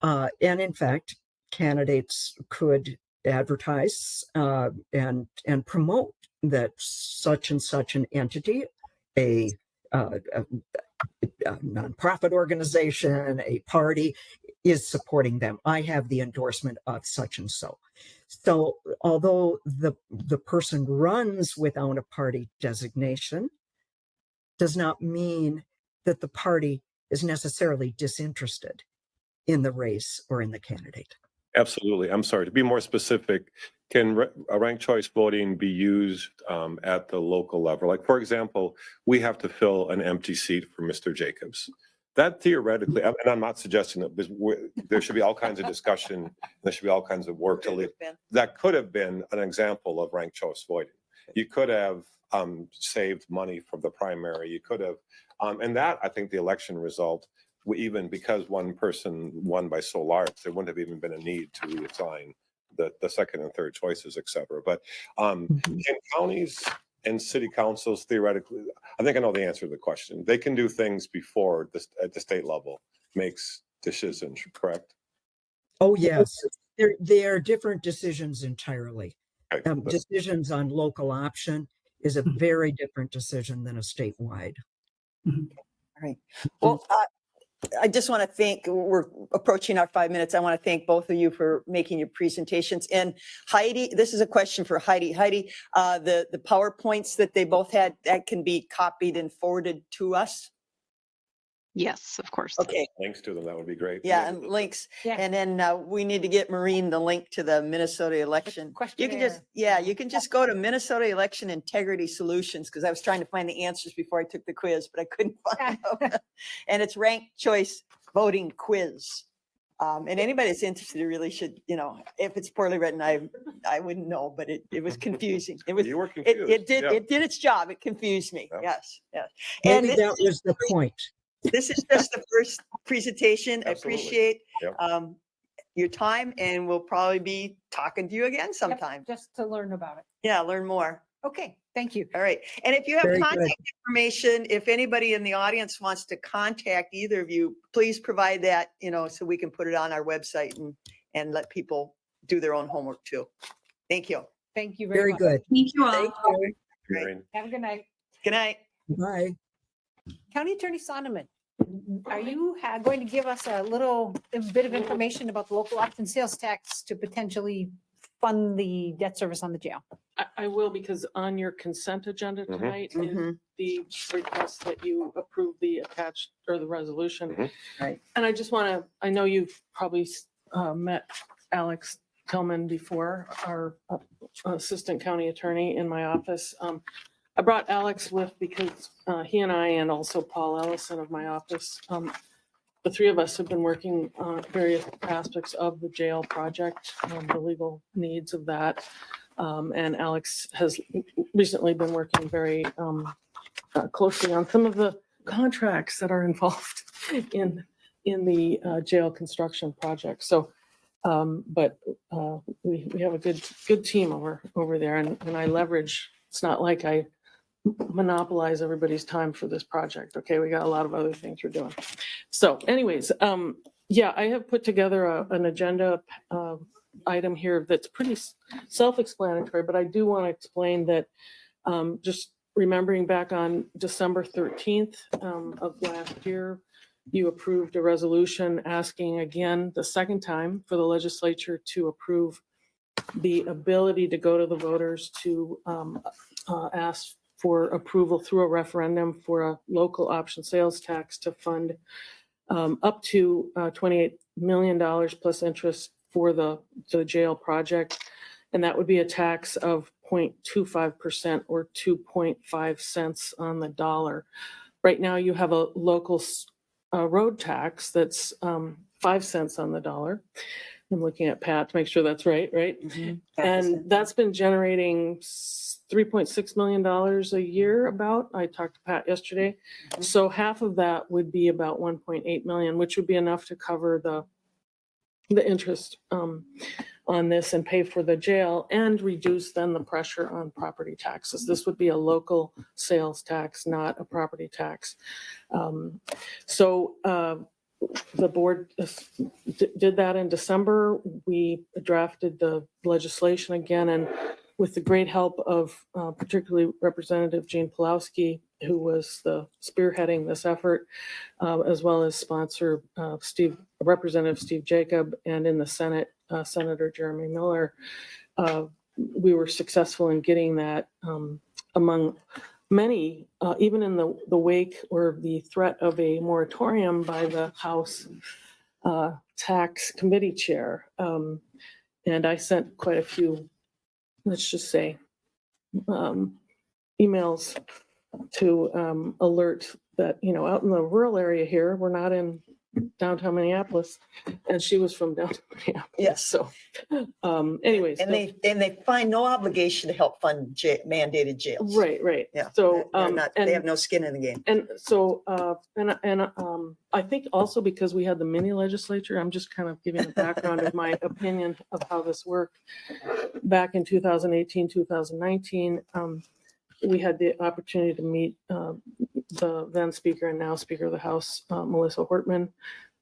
And in fact, candidates could advertise and promote that such and such an entity, a nonprofit organization, a party, is supporting them. I have the endorsement of such and so. So although the person runs without a party designation, does not mean that the party is necessarily disinterested in the race or in the candidate. Absolutely. I'm sorry. To be more specific, can ranked choice voting be used at the local level? Like, for example, we have to fill an empty seat for Mr. Jacobs. That theoretically, and I'm not suggesting that there should be all kinds of discussion, there should be all kinds of work to lead. That could have been an example of ranked choice voting. You could have saved money from the primary. You could have, and that, I think the election result, even because one person won by so large, there wouldn't have even been a need to reassign the second and third choices, et cetera. But can counties and city councils theoretically, I think I know the answer to the question. They can do things before this at the state level makes decisions, correct? Oh, yes. They are different decisions entirely. Okay. Decisions on local option is a very different decision than a statewide. All right. Well, I just want to thank, we're approaching our 5 minutes. I want to thank both of you for making your presentations. And Heidi, this is a question for Heidi. Heidi, the PowerPoints that they both had, that can be copied and forwarded to us? Yes, of course. Okay, Links to them, that would be great. yeah, and links. Yeah. And then we need to get Maureen the link to the Minnesota election. You can just, questionnaire. you can just go to Minnesota Election Integrity Solutions, because I was trying to find the answers before I took the quiz, but I couldn't find them. And it's ranked choice voting quiz. And anybody that's interested really should, if it's poorly written, I wouldn't know, but it was confusing. It was, You were confused. it did, Yeah. it did its job. It confused me. Yeah. Yes, yes. And Maybe that was the point. this is just the first presentation. I Absolutely. appreciate Yep. your time, and we'll probably be talking to you again Yep, sometime. just to learn about it. Yeah, learn more. Okay, thank you. All right. And if you have Very contact good. information, if anybody in the audience wants to contact either of you, please provide that, so we can put it on our website and let people do their own homework too. Thank you. Thank you Very much. good. Thank you all. Thank you. Great. Maureen. Have a good night. Good night. Bye. County Attorney Sonneman, are you going to give us a bit of information about the local option sales tax to potentially fund the debt service on the jail? I will, because on your consent agenda Mhm. tonight is Mhm. the request that you approve the attached or the resolution. Mhm. Right. And I just want to, I know you've probably met Alex Tillman before, our assistant county attorney in my office. I brought Alex with because he and I, and also Paul Ellison of my office, the three of us have been working on various aspects of the jail project, the legal needs of that. And Alex has recently been working very closely on some of the contracts that are involved in the jail construction project. So, but we have a good team over there, and I leverage. It's not like I monopolize everybody's time for this project. Okay, we got a lot of other things we're doing. So, anyways, yeah, I have put together an agenda item here that's pretty self-explanatory, but I do want to explain that just remembering back on December 13th of last year, you approved a resolution asking again the second time for the legislature to approve the ability to go to the voters to ask for approval through a referendum for a local option sales tax to fund up to $28 million plus interest for the jail project. And that would be a tax of 0.25% or 2.5 cents on the dollar. Right now, you have a local road tax that's 5 cents on the dollar. I'm looking at Pat to make sure that's right? And that's been generating $3.6 million a year about. I talked to Pat yesterday. So half of that would be about 1.8 million, which would be enough to cover the interest on this and pay for the jail and reduce then the pressure on property taxes. This would be a local sales tax, not a property tax. The board did that in December. We drafted the legislation again, and with the great help of particularly Representative Gene Pulowski, who was spearheading this effort, as well as sponsor Representative Steve Jacob, and in the Senate, Senator Jeremy Miller, we were successful in getting that among many, even in the wake or the threat of a moratorium by the House Tax Committee Chair. And I sent quite a few, let's just say, emails to alert that, out in the rural area here, we're not in downtown Minneapolis, and she was from downtown Minneapolis. Yes. So, anyways. And they find no obligation to help fund mandated jails. Right. Yeah. So, they have no skin in the game. And so, I think also because we had the mini legislature, I'm just kind of giving a background of my opinion of how this worked. Back in 2018, 2019, we had the opportunity to meet the then Speaker and now Speaker of the House, Melissa Hortman,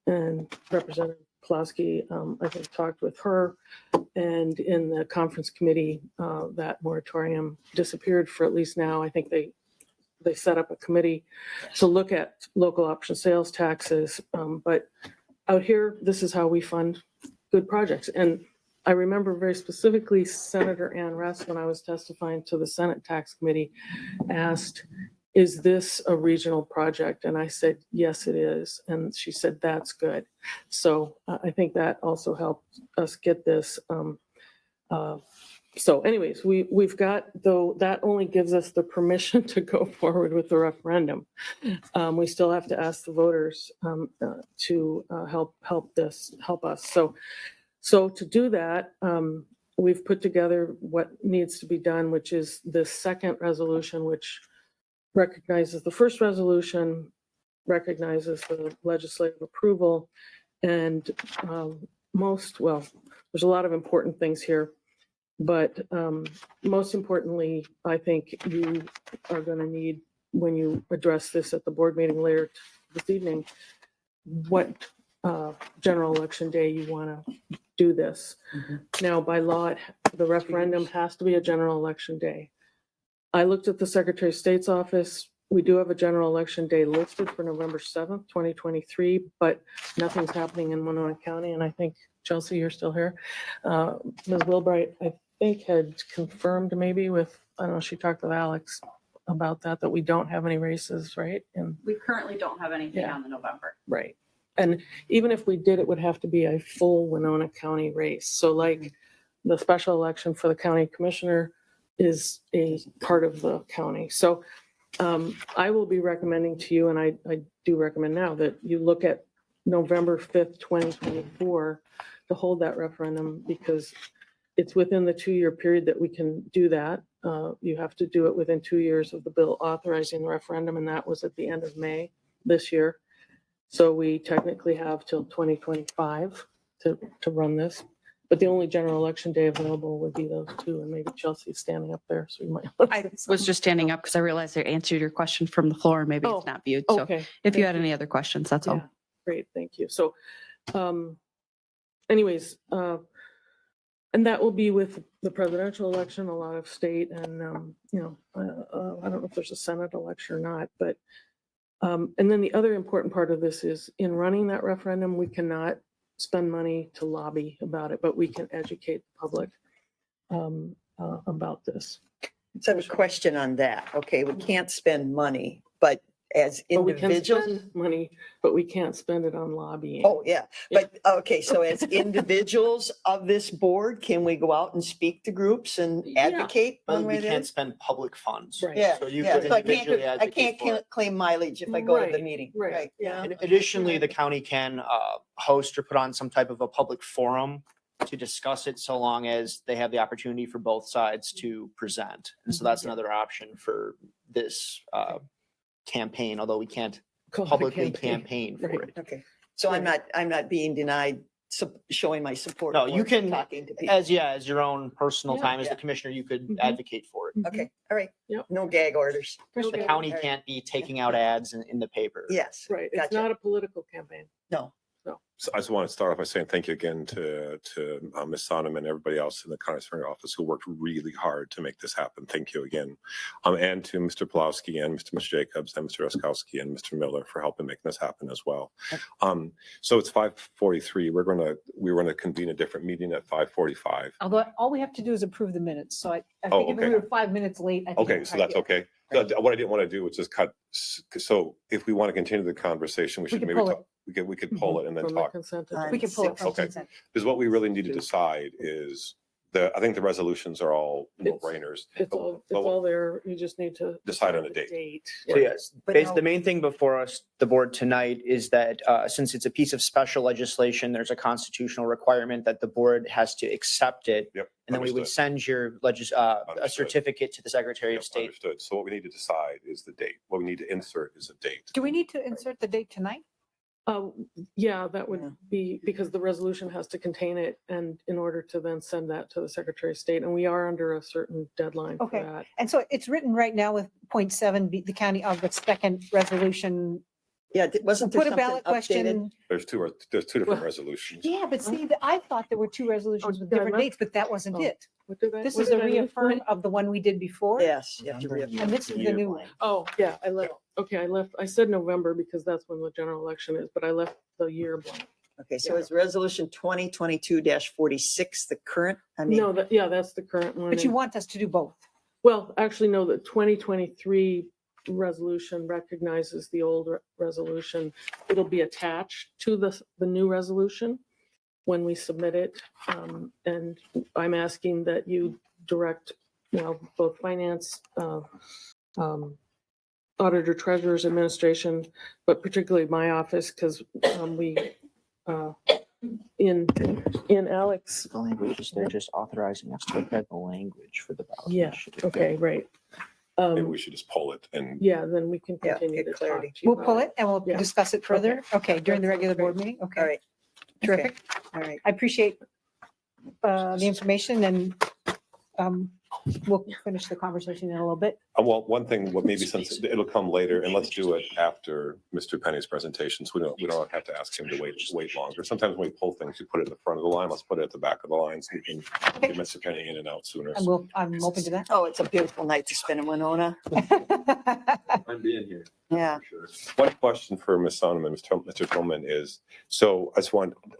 and Representative Pulaski. I think talked with her, and in the conference committee, that moratorium disappeared for at least now. I think they set up a committee to look at local option sales taxes. But out here, this is how we fund good projects. And I remember very specifically Senator Ann Ress, when I was testifying to the Senate Tax Committee, asked is this a regional project? And I said, yes, it is. And she said, that's good. So I think that also helped us get this. So anyways, we've got, though, that only gives us the permission to go forward with the referendum. We still have to ask the voters to help us. So to do that, we've put together what needs to be done, which is this second resolution, which recognizes the first resolution, recognizes the legislative approval, and there's a lot of important things here. But most importantly, I think you are going to need, when you address this at the board meeting later this evening, what general election day you want to do this. Now, by law, the referendum has to be a general election day. I looked at the Secretary of State's office. We do have a general election day listed for November 7th, 2023, but nothing's happening in Winona County. And I think, Chelsea, you're still here. Ms. Wilbright, I think, had confirmed maybe with, I don't know, she talked with Alex about that we don't have any races, right? And We currently don't have anything Yeah. on the November. right. And even if we did, it would have to be a full Winona County race. So like the special election for the county commissioner is a part of the county. So I will be recommending to you, and I do recommend now, that you look at November 5th, 2024 to hold that referendum, because it's within the 2-year period that we can do that. You have to do it within 2 years of the bill authorizing the referendum, and that was at the end of May this year. So we technically have till 2025 to run this. But the only general election day available would be those two, and maybe Chelsea's standing up there, so you might. I was just standing up because I realized I answered your question from the floor. Maybe Oh, it's not viewed. So Okay. if you thank had any other questions, that's all. Yeah, great, thank you. So, anyways, and that will be with the presidential election, a lot of state, and I don't know if there's a Senate election or not, but and then the other important part of this is, in running that referendum, we cannot spend money to lobby about it, but we can educate the public about this. So I have a question on that. Okay, we can't spend money, but as But we can individuals. spend money, but we can't spend it on lobbying. Oh, yeah. But, okay, so as individuals of this board, can we go out and speak to groups and Yeah. advocate one way We or the can't other? spend public funds. Right. Yeah, So you yeah. could So individually I advocate for can't it. claim mileage if I go to the Right, meeting. right, yeah. And additionally, the county can host or put on some type of a public forum to discuss it, so long as they have the opportunity for both sides to present. And so that's another option for this campaign, although we can't Call it a publicly campaign for Right. it. Okay, so I'm not being denied showing my support. No, for you it, can, talking to people. as your own personal Yeah. time as the Yeah. commissioner, you could Mhm. advocate for it. Okay, all right. Yep. No gag orders. The county can't be taking out ads in the paper. Yes. Right, it's Gotcha. not a political campaign. No. So I just want to start off by saying thank you again to Ms. Sonam and everybody else in the county attorney office who worked really hard to make this happen. Thank you again. And to Mr. Pulowski and Mr. Jacobs and Mr. Oskowski and Mr. Miller for helping make this happen as well. So it's 5:43. We're going to convene a different meeting at 5:45. Although all we have to do is approve the minutes. So I Oh, think if we okay. were 5 minutes late, I think. Okay, it's so right that's here. okay. What I didn't want to do was just cut. So if we want to continue the conversation, we should could maybe pull it. talk. We could pull it and then From the talk. consent Fine. We can pull it from Okay. consent. Because what we really need to decide is I think the resolutions are all It's- no-brainers. It's all there, you just need to. Decide on a the date. So yes, But basically, now- the main thing before us, the board tonight, is that since it's a piece of special legislation, there's a constitutional requirement that the board has to accept it. Yep. And then we would understood. send your a Understood. certificate to the Secretary Yep, of State. Understood. So what we need to decide is the date. What we need to insert is a date. Do we need to insert the date tonight? Yeah, that Yeah. would be, because the resolution has to contain it, and in order to then send that to the Secretary of State, and we are under a certain deadline for Okay. that. And so it's written right now with 0.7, the county of the second resolution. Yeah, wasn't there Put a something ballot updated? question. There's two different Well, resolutions. Yeah, but see, I thought there were two resolutions with did I different miss- dates, but that wasn't Oh. it. What did I? This what is did a I miss? reaffirm of the one we did before. Yes, you have to reaffirm. And this is the new one. Oh, yeah, I said November because that's when the general election is, but I left the year blank. Okay, so is resolution 2022-46 the current? I mean, No, that's the current one. But you and- want us to do both. Well, actually, no, the 2023 resolution recognizes the old resolution. It'll be attached to the new resolution when we submit it. And I'm asking that you direct, both finance, auditor, treasurer's administration, but particularly my office, because in Alex. The language, they're just authorizing us to prepare the language for the ballot Yeah, initiative. okay, right. Maybe we should just pull it and Yeah, then we can Yeah, continue get to talk clarity. to you We'll pull about it and we'll Yeah. discuss it further. Okay, during the That regular sounds board great. meeting? All Okay, right, terrific. all right. I appreciate the information and we'll finish the conversation in a little bit. well, one thing, what maybe since it'll come later, and let's do it after Mr. Penny's presentation, so we don't have to ask him to wait longer. Sometimes when we pull things, we put it in the front of the line. Let's put it at the back of the line so we can get Mr. Penny in and out sooner. And I'm open to that. Oh, it's a beautiful night to spend in Winona. I'm being here. Yeah. One question for Ms. Sonneman, Mr. Tillman is, so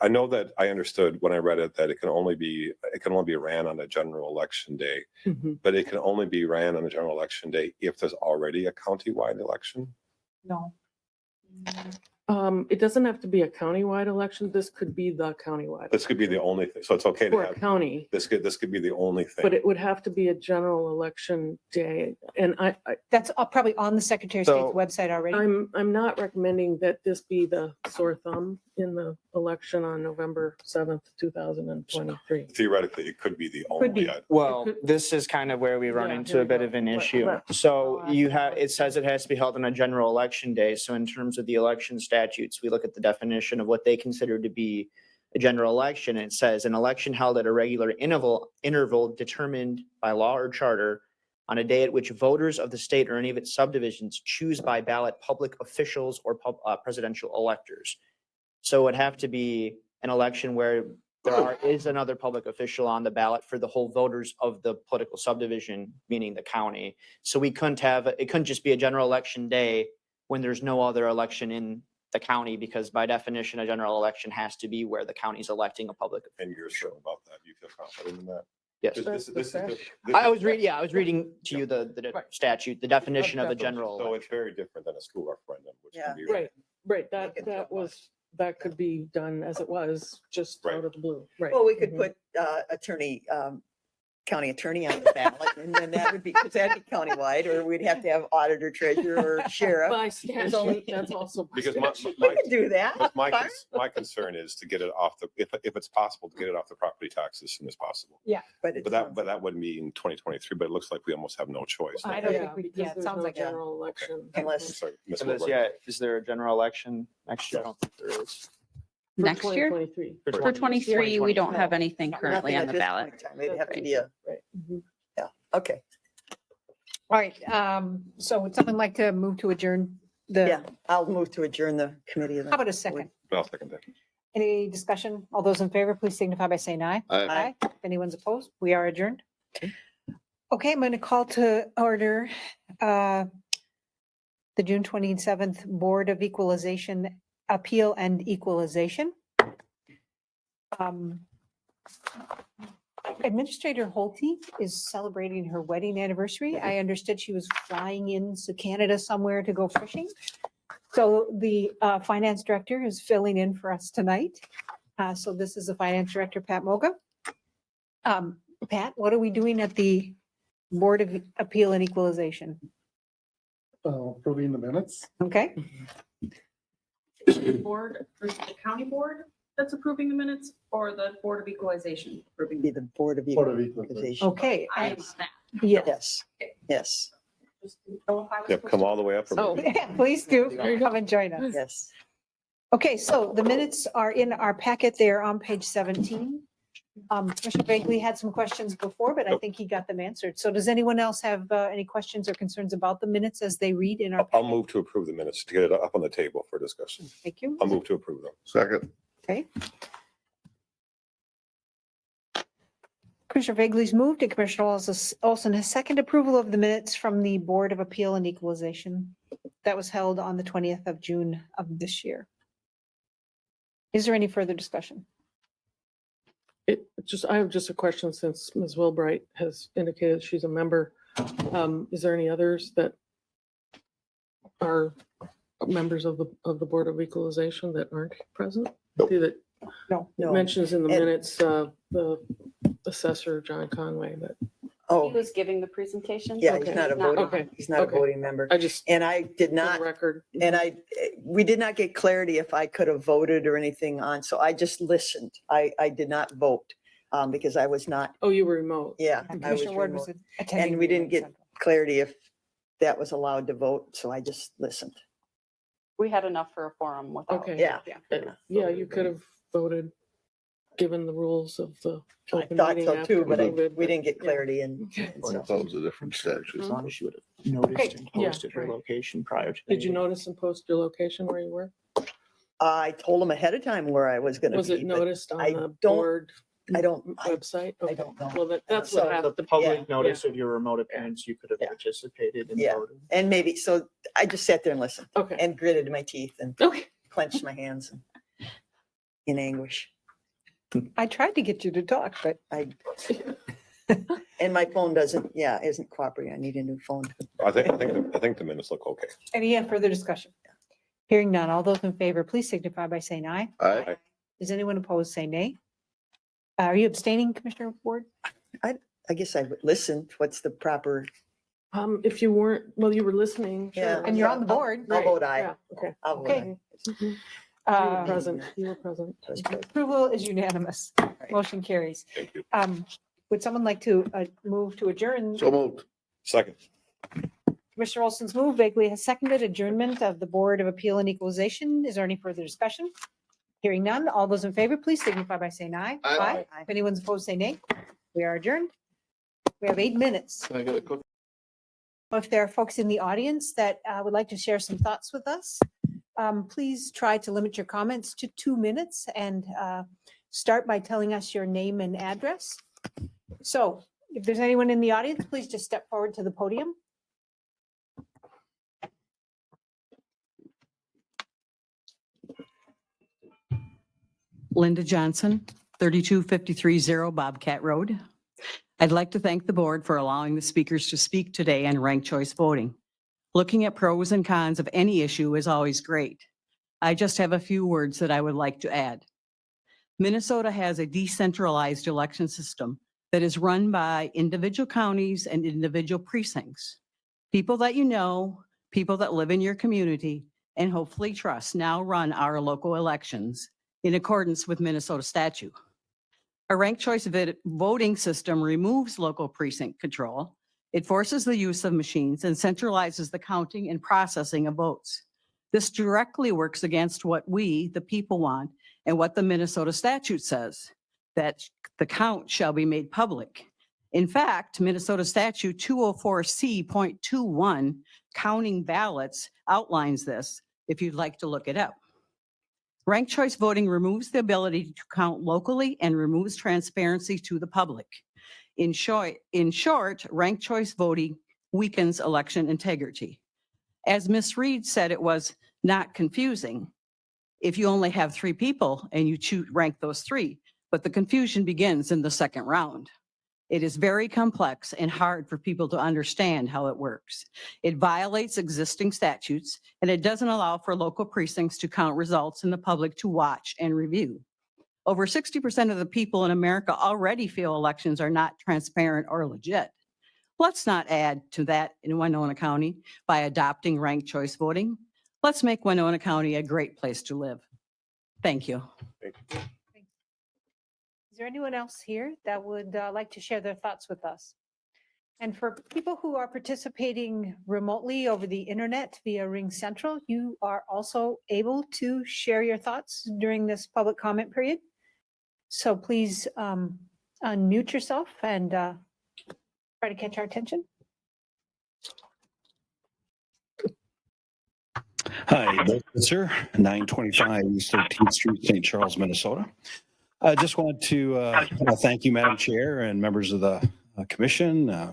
I know that I understood when I read it that it can only be ran on a general election day, Mhm. but it can only be ran on a general election day if there's already a countywide election? No. It doesn't have to be a countywide election. This could be the countywide. This could be the only thing, so it's okay to For a have, county, this could be the only thing. but it would have to be a general election day. And That's probably on the Secretary of State's So, website already. I'm not recommending that this be the sore thumb in the election on November 7th, 2023. Theoretically, it could be the Could only be. item. Well, could- this is kind of where we run Yeah, into here a we bit go. of an Let- issue. let- So I'll you ask have, you. it says it has to be held on a general election day. So in terms of the election statutes, we look at the definition of what they consider to be a general election. And it says an election held at a regular interval determined by law or charter on a day at which voters of the state or any of its subdivisions choose by ballot public officials or presidential electors. So it would have to be an election where is another public official on the ballot for the whole voters of the political subdivision, meaning the county. So it couldn't just be a general election day when there's no other election in the county, because by definition, a general election has to be where the county's electing a public official. And you're sure about that? You feel confident in that? Yes. This is the- I was reading to you the Right. statute, the definition of a Definitely. general So election. it's very different than a school referendum, which Yeah. can be. Right, right. Make it That could be done as it was, just Right. out of the blue. Right. Well, we could Mhm. put county attorney on the ballot, and then that would be, because that'd be countywide, or we'd have to have auditor, treasurer, or sheriff. By There's only- statute, that's also. by Because my- statute. We could do that. But my, Fine. my concern is to get it off if it's possible, to get it off the property tax as soon as possible. But it But that wouldn't be in 2023, but it looks like we almost have no choice. I don't Yeah, think we- because yeah, it there's sounds no like that. general election. Unless- I'm sorry, Ms. And Wilbur. yeah, is there a general election next year? I don't think there is. For Next year? 2023. For 23, we don't have 2024. anything currently Nothing on at the this ballot. point in time. It'd have to be a, Right. Mhm. okay, All right, so would someone like to move to adjourn yeah, I'll move to adjourn the committee. How about a second? I'll second that. Any discussion? All those in favor, please signify by saying aye. Aye. If anyone's opposed, we are adjourned. Okay, I'm going to call to order the June 27th Board of Equalization Appeal and Equalization. Administrator Holte is celebrating her wedding anniversary. I understood she was flying into Canada somewhere to go fishing. So the finance director is filling in for us tonight. So this is the finance director, Pat Moga. Pat, what are we doing at the Board of Appeal and Equalization? Approving the minutes. Okay, Board, or the county board that's approving the minutes, or the Board of Equalization approving? Be the Board of Board of Equalization. okay. I am that. Yes. Yes, Just didn't know if I was Yep, supposed come to- all the way up. or Oh. maybe- Please do. Come and join us. yes. Okay, so the minutes are in our packet. They're on page 17. Commissioner Bagley had some questions before, but I think he got them answered. So does anyone else have any questions or concerns about the minutes as they read in our I'll packet? move to approve the minutes to get it up on the table for discussion. Thank you. I'll move to approve them. Second. Okay. Commissioner Bagley's moved and Commissioner Olson has second approval of the minutes from the Board of Appeal and Equalization that was held on the 20th of June of this year. Is there any further discussion? I have just a question, since Ms. Wilbright has indicated she's a member. Is there any others that are members of the Board of Equalization that aren't present? Nope. See that No. it No. mentions in the And- minutes, the assessor, John Conway, but Oh, was giving the presentation. yeah, Okay. he's not a Not- voting, okay, he's not a okay. voting member. I just, And I did for the not, record. and we did not get clarity if I could have voted or anything on, so I just listened. I did not vote, because I was not, Oh, you were remote. yeah, I was Commissioner Ward was remote. attending. And we the didn't get Central. clarity if that was allowed to vote, so I just listened. We had enough for a forum without. Okay. Yeah. Yeah, you could have voted, given the rules of the I open thought meeting so act too, of but COVID, we didn't get yeah. clarity and I thought it was a different statute. As long as you would have noticed and Yeah, posted her right. location prior to. the Did you meeting. notice and post your location where you were? I told them ahead of time where I was gonna Was it be, but noticed on I the don't- board I don't, website? I Okay. don't know. Well, that's So what happened. The public Yeah. notice of your remote appearance, you could have Yeah. participated and Yeah. voted. And maybe, so I just sat there and listened Okay. and gritted my teeth and Okay. clenched my hands in anguish. I tried to get you to talk, but And my phone isn't cooperating. I need a new phone. I think the minutes look okay. any further discussion? Hearing none. All those in favor, please signify by saying aye. Aye. Is anyone opposed, say nay? Are you abstaining, Commissioner Ward? I guess I would listen. What's the proper, If you weren't, well, you were listening. Yeah. sure. And you're on the board. I'll vote aye. Yeah, okay. I'll vote Okay. aye. You were Uh, present. You were present. That's good. Approval is unanimous. Motion carries. Thank you. Would someone like to move to adjourn? So moved. Second. Commissioner Olson's move, Bagley has seconded adjournment of the Board of Appeal and Equalization. Is there any further discussion? Hearing none. All those in favor, please signify by saying aye. Aye. If anyone's opposed, say nay. We are adjourned. We have 8 minutes. I got a quick. If there are folks in the audience that would like to share some thoughts with us, please try to limit your comments to 2 minutes and start by telling us your name and address. So if there's anyone in the audience, please just step forward to the podium. Linda Johnson, 32530 Bobcat Road. I'd like to thank the board for allowing the speakers to speak today on ranked choice voting. Looking at pros and cons of any issue is always great. I just have a few words that I would like to add. Minnesota has a decentralized election system that is run by individual counties and individual precincts. People that you know, people that live in your community, and hopefully trust now run our local elections in accordance with Minnesota statute. A ranked choice voting system removes local precinct control. It forces the use of machines and centralizes the counting and processing of votes. This directly works against what we, the people, want and what the Minnesota statute says, that the count shall be made public. In fact, Minnesota statute 204C.21, counting ballots, outlines this if you'd like to look it up. Ranked choice voting removes the ability to count locally and removes transparency to the public. In short, ranked choice voting weakens election integrity. As Ms. Reed said, it was not confusing if you only have 3 people and you rank those 3, but the confusion begins in the second round. It is very complex and hard for people to understand how it works. It violates existing statutes, and it doesn't allow for local precincts to count results and the public to watch and review. Over 60% of the people in America already feel elections are not transparent or legit. Let's not add to that in Winona County by adopting ranked choice voting. Let's make Winona County a great place to live. Thank you. Is there anyone else here that would like to share their thoughts with us? And for people who are participating remotely over the internet via Ring Central, you are also able to share your thoughts during this public comment period. So please unmute yourself and try to catch our attention. Hi, Bill Spitzer, 925 East 13th Street, St. Charles, Minnesota. I just wanted to thank you, Madam Chair, and members of the commission, Ms.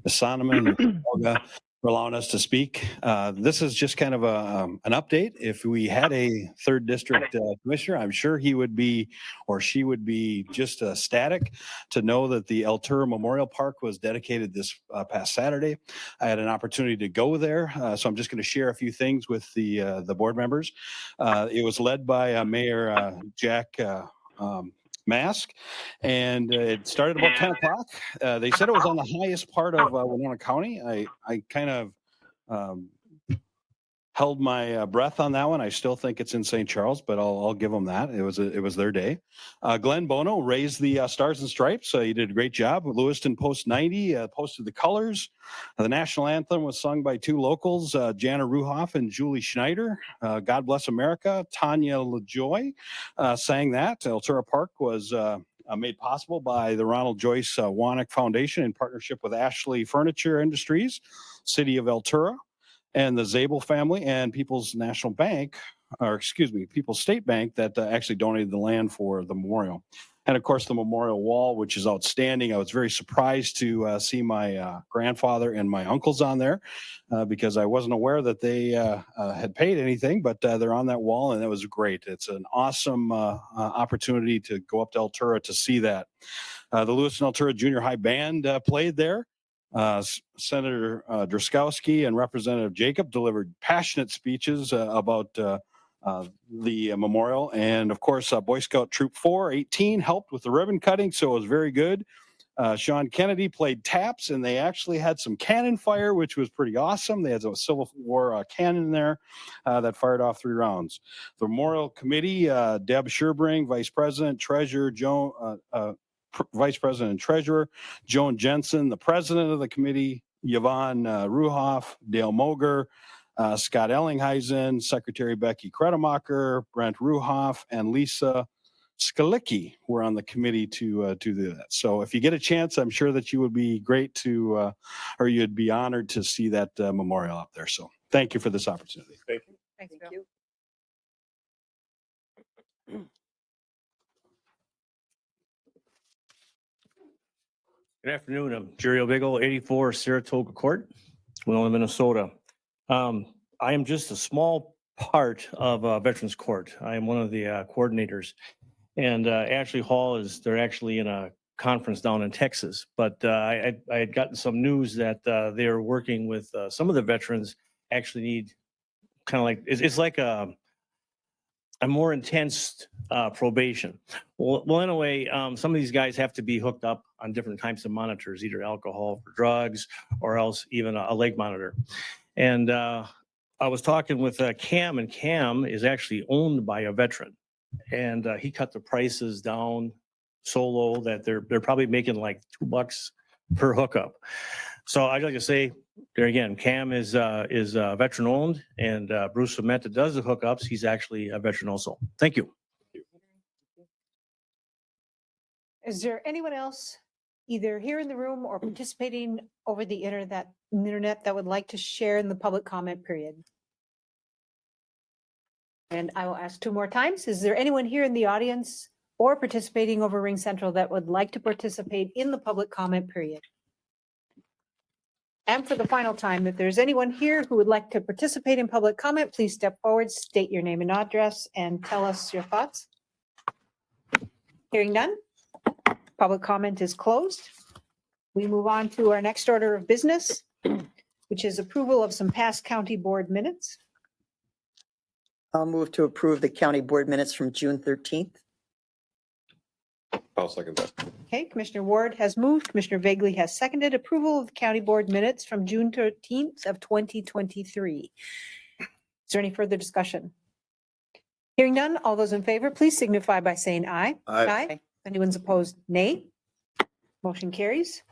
Sonneman, and Olga, for allowing us to speak. This is just kind of an update. If we had a third district commissioner, I'm sure he would be, or she would be just ecstatic to know that the Altura Memorial Park was dedicated this past Saturday. I had an opportunity to go there, so I'm just going to share a few things with the board members. It was led by Mayor Jack Mask, and it started about 10 o'clock. They said it was on the highest part of Winona County. I kind of held my breath on that one. I still think it's in St. Charles, but I'll give them that. It was their day. Glenn Bono raised the Stars and Stripes. He did a great job. Lewiston Post 90 posted the colors. The national anthem was sung by two locals, Jana Ruhoff and Julie Schneider. God Bless America. Tanya LaJoy sang that. Altura Park was made possible by the Ronald Joyce Wannick Foundation in partnership with Ashley Furniture Industries, City of Altura, and the Zabel family and People's National Bank, or excuse me, People's State Bank that actually donated the land for the memorial. And of course, the memorial wall, which is outstanding. I was very surprised to see my grandfather and my uncles on there because I wasn't aware that they had paid anything, but they're on that wall and it was great. It's an awesome opportunity to go up to Altura to see that. The Lewiston Altura Junior High Band played there. Senator Druskowski and Representative Jacob delivered passionate speeches about the memorial. And of course, Boy Scout Troop 418 helped with the ribbon cutting, so it was very good. Sean Kennedy played taps, and they actually had some cannon fire, which was pretty awesome. They had a Civil War cannon there that fired off 3 rounds. The Memorial Committee, Deb Sherbring, Vice President, Treasurer, Vice President and Treasurer, Joan Jensen, the President of the committee, Yvonne Ruhoff, Dale Moger, Scott Ellingheisen, Secretary Becky Kretemacher, Brent Ruhoff, and Lisa Skalicki were on the committee to do that. So if you get a chance, I'm sure that you would be great to, or you'd be honored to see that memorial up there. So thank you for this opportunity. Thank you. Thanks, Thank Bill. you. Good afternoon. I'm Jerry O'Biggle, 84 Saratoga Court, Winona, Minnesota. I am just a small part of Veterans Court. I am one of the coordinators. And Ashley Hall they're actually in a conference down in Texas. But I had gotten some news that they're working with some of the veterans actually need kind of like, it's like a more intense probation. Well, in a way, some of these guys have to be hooked up on different types of monitors, either alcohol for drugs or else even a leg monitor. And I was talking with Cam, and Cam is actually owned by a veteran. And he cut the prices down so low that they're probably making like $2 per hookup. So I'd like to say, there again, Cam is veteran owned, and Bruce Samantha does the hookups. He's actually a veteran also. Thank you. Is there anyone else either here in the room or participating over the internet that would like to share in the public comment period? And I will ask 2 more times. Is there anyone here in the audience or participating over Ring Central that would like to participate in the public comment period? And for the final time, if there's anyone here who would like to participate in public comment, please step forward, state your name and address, and tell us your thoughts. Hearing none, public comment is closed. We move on to our next order of business, which is approval of some past county board minutes. I'll move to approve the county board minutes from June 13th. I'll second that. Okay, Commissioner Ward has moved. Commissioner Vagley has seconded approval of the county board minutes from June 13th of 2023. Is there any further discussion? Hearing none, all those in favor, please signify by saying aye. Aye. If anyone's opposed, nay. Motion carries.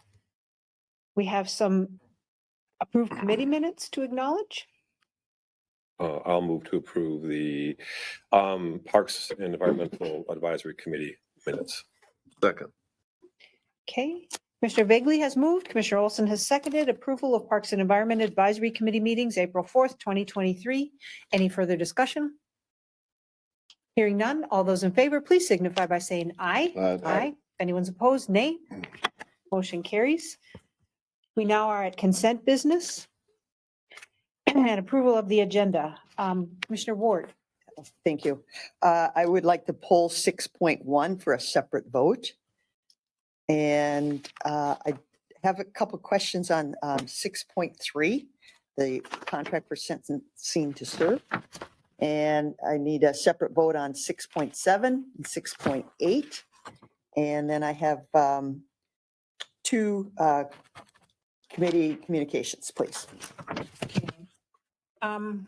We have some approved committee minutes to acknowledge. I'll move to approve the Parks and Environmental Advisory Committee minutes. Second. Okay, Commissioner Vagley has moved. Commissioner Olson has seconded approval of Parks and Environment Advisory Committee meetings, April 4th, 2023. Any further discussion? Hearing none, all those in favor, please signify by saying aye. Aye. If anyone's opposed, nay. Motion carries. We now are at consent business. And approval of the agenda. Commissioner Ward. Thank you. I would like to pull 6.1 for a separate vote. And I have a couple questions on 6.3, the contract for sentencing to serve. And I need a separate vote on 6.7 and 6.8. And then I have two committee communications, please. I'm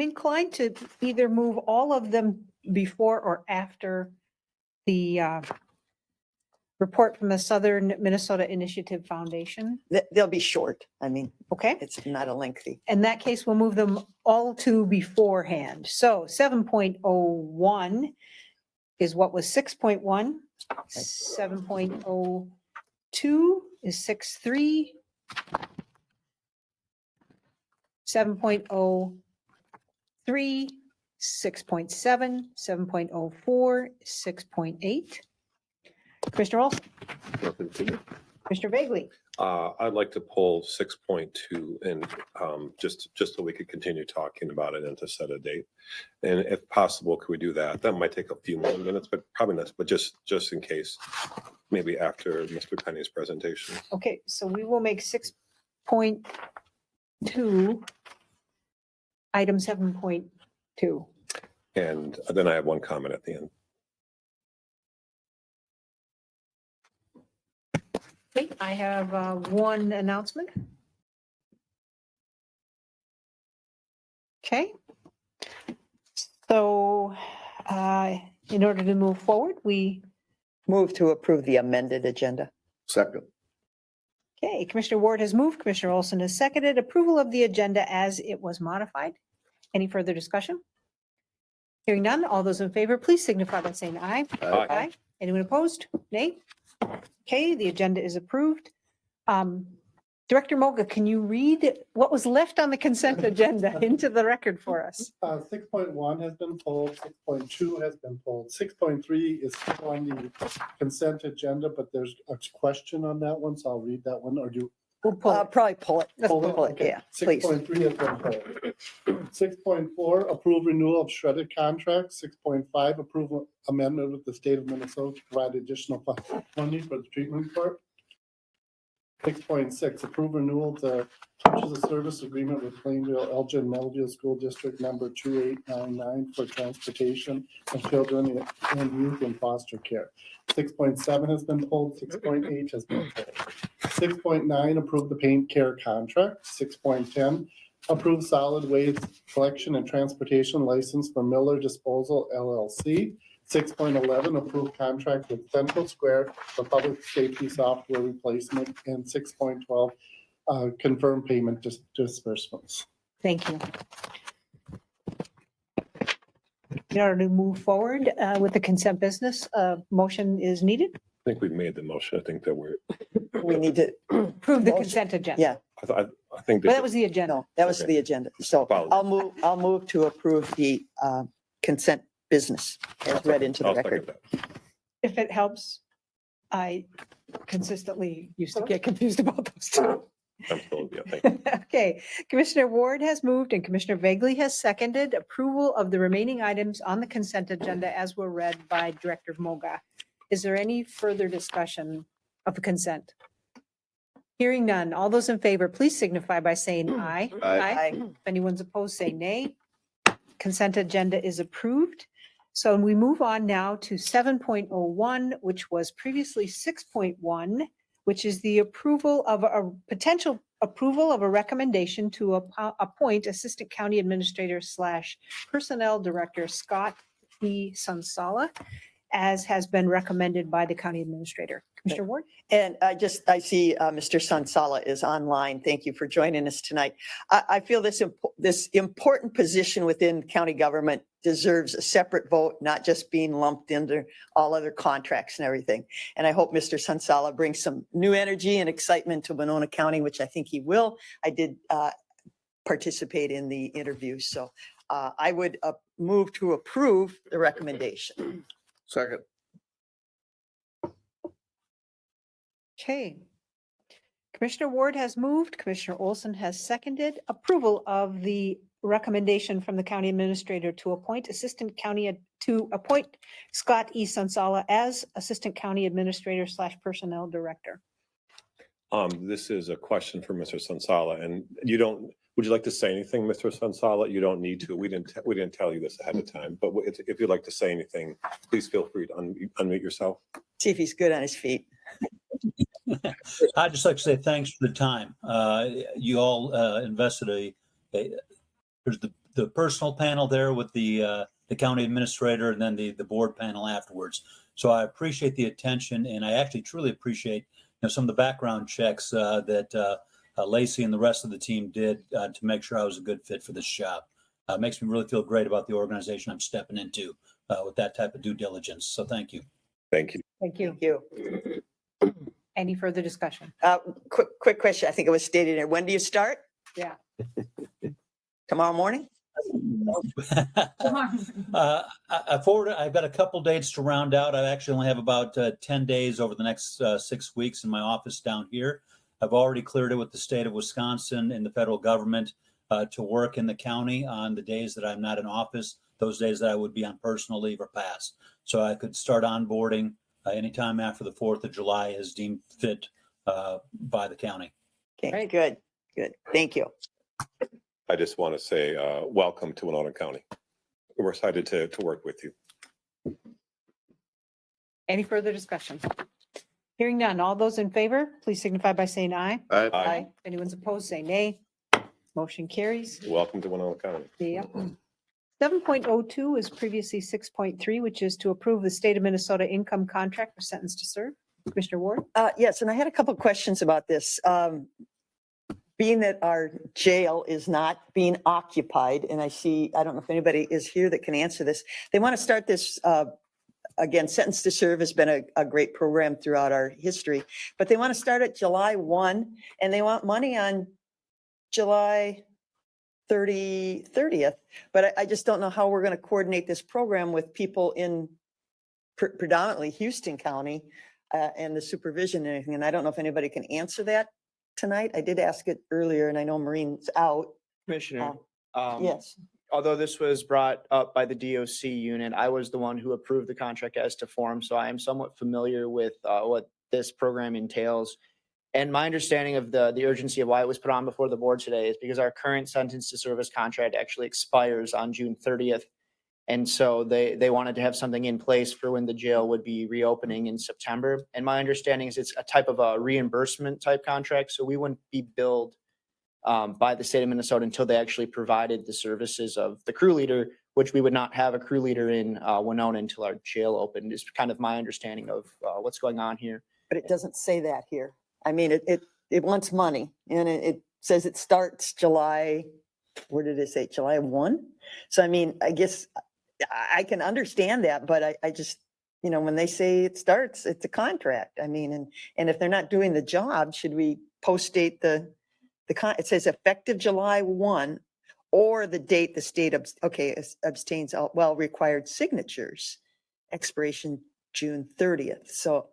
inclined to either move all of them before or after the report from the Southern Minnesota Initiative Foundation. They'll be short. I mean, Okay. it's not a lengthy. In that case, we'll move them all to beforehand. So 7.01 is what was 6.1. 7.02 is 6.3. 7.03, 6.7, 7.04, 6.8. Commissioner Olson, Nothing to me. Commissioner Bagley. I'd like to pull 6.2 and just so we could continue talking about it and to set a date. And if possible, could we do that? That might take a few more minutes, but probably not, but just in case, maybe after Mr. Penny's presentation. Okay, so we will make 6.2 item 7.2. And then I have one comment at the end. Okay, I have one announcement. Okay. So in order to move forward, we, Move to approve the amended agenda. Second. okay, Commissioner Ward has moved, Commissioner Olson has seconded approval of the agenda as it was modified. Any further discussion? Hearing none, all those in favor, please signify by saying aye. Aye. Anyone opposed? Nay? Okay, the agenda is approved. Director Moga, can you read what was left on the consent agenda into the record for us? 6.1 has been pulled, 6.2 has been pulled, 6.3 is still on the consent agenda, but there's a question on that one, so I'll read that one, or do. We'll pull it. Probably pull it. Let's pull Pull it, Okay. yeah, please. 6.3 has been pulled. 6.4, approve renewal of shredded contracts. 6.5, approval amendment with the state of Minnesota to provide additional funding for the treatment plant. 6.6, approve renewal of the terms of service agreement with Plainville, Elgin, Melville School District number 2899 for transportation of children and youth in foster care. 6.7 has been pulled, 6.8 has been pulled. 6.9, approve the paint care contract. 6.10, approve solid waste collection and transportation license for Miller Disposal LLC. 6.11, approve contract with Central Square for public safety software replacement. And 6.12, confirm payment disbursements. Thank you. In order to move forward with the consent business, a motion is needed. I think we've made the motion. I think that We need to, Approve the Motion. consent agenda. yeah, I think But that was the agenda. no, that was Okay. the agenda. So Follow. I'll move to approve the consent business as read into the I'll second record. that. If it helps, I consistently used to get confused about those two. I'm still, yeah, thank you. Okay, Commissioner Ward has moved and Commissioner Vagley has seconded approval of the remaining items on the consent agenda as were read by Director Moga. Is there any further discussion of the consent? Hearing none, all those in favor, please signify by saying aye. Aye. If anyone's opposed, say nay. Consent agenda is approved. So we move on now to 7.01, which was previously 6.1, which is the approval of a potential approval of a recommendation to appoint Assistant County Administrator / Personnel Director Scott P. Sansala, as has been recommended by the County Administrator. Commissioner Ward? And I see Mr. Sansala is online. Thank you for joining us tonight. I feel this important position within county government deserves a separate vote, not just being lumped into all other contracts and everything. And I hope Mr. Sansala brings some new energy and excitement to Winona County, which I think he will. I did participate in the interview, so I would move to approve the recommendation. Second. Okay. Commissioner Ward has moved, Commissioner Olson has seconded approval of the recommendation from the county administrator to appoint Scott E. Sansala as Assistant County Administrator / Personnel Director. This is a question for Mr. Sansala, and would you like to say anything, Mr. Sansala? You don't need to. We didn't tell you this ahead of time, but if you'd like to say anything, please feel free to unmute yourself. See if he's good on his feet. I'd just like to say thanks for the time. You all invested there's the personal panel there with the county administrator and then the board panel afterwards. So I appreciate the attention, and I actually truly appreciate some of the background checks that Lacey and the rest of the team did to make sure I was a good fit for this job. It makes me really feel great about the organization I'm stepping into with that type of due diligence. So thank you. Thank you. Thank you. Thank you. Any further discussion? Quick question. I think it was stated there. When do you start? Yeah. Tomorrow morning? I've got a couple dates to round out. I actually only have about 10 days over the next 6 weeks in my office down here. I've already cleared it with the state of Wisconsin and the federal government to work in the county on the days that I'm not in office, those days that I would be on personal leave or pass. So I could start onboarding anytime after the 4th of July as deemed fit by the county. Okay, good. Thank you. I just want to say welcome to Winona County. We're excited to work with you. Any further discussion? Hearing none. All those in favor, please signify by saying aye. Aye. If anyone's opposed, say nay. Motion carries. Welcome to Winona County. Yeah. 7.02 is previously 6.3, which is to approve the state of Minnesota income contract for sentence to serve. Commissioner Ward? Yes, and I had a couple of questions about this. Being that our jail is not being occupied, and I don't know if anybody is here that can answer this. They want to start this, again, Sentence to Serve has been a great program throughout our history, but they want to start at July 1, and they want money on July 30th. But I just don't know how we're going to coordinate this program with people in predominantly Houston County and the supervision and everything. And I don't know if anybody can answer that tonight. I did ask it earlier, and I know Maureen's out. Commissioner, Yes. although this was brought up by the DOC unit, I was the one who approved the contract as to form, so I am somewhat familiar with what this program entails. And my understanding of the urgency of why it was put on before the board today is because our current sentence to service contract actually expires on June 30th. And so they wanted to have something in place for when the jail would be reopening in September. And my understanding is it's a type of a reimbursement type contract. So we wouldn't be billed by the state of Minnesota until they actually provided the services of the crew leader, which we would not have a crew leader in Winona until our jail opened, is kind of my understanding of what's going on here. But it doesn't say that here. I mean, it wants money, and it says it starts July, where did it say, July 1? So, I mean, I guess I can understand that, but I just, when they say it starts, it's a contract. I mean, and if they're not doing the job, should we post-date it says effective July 1 or the date the state abstains all required signatures, expiration June 30th. So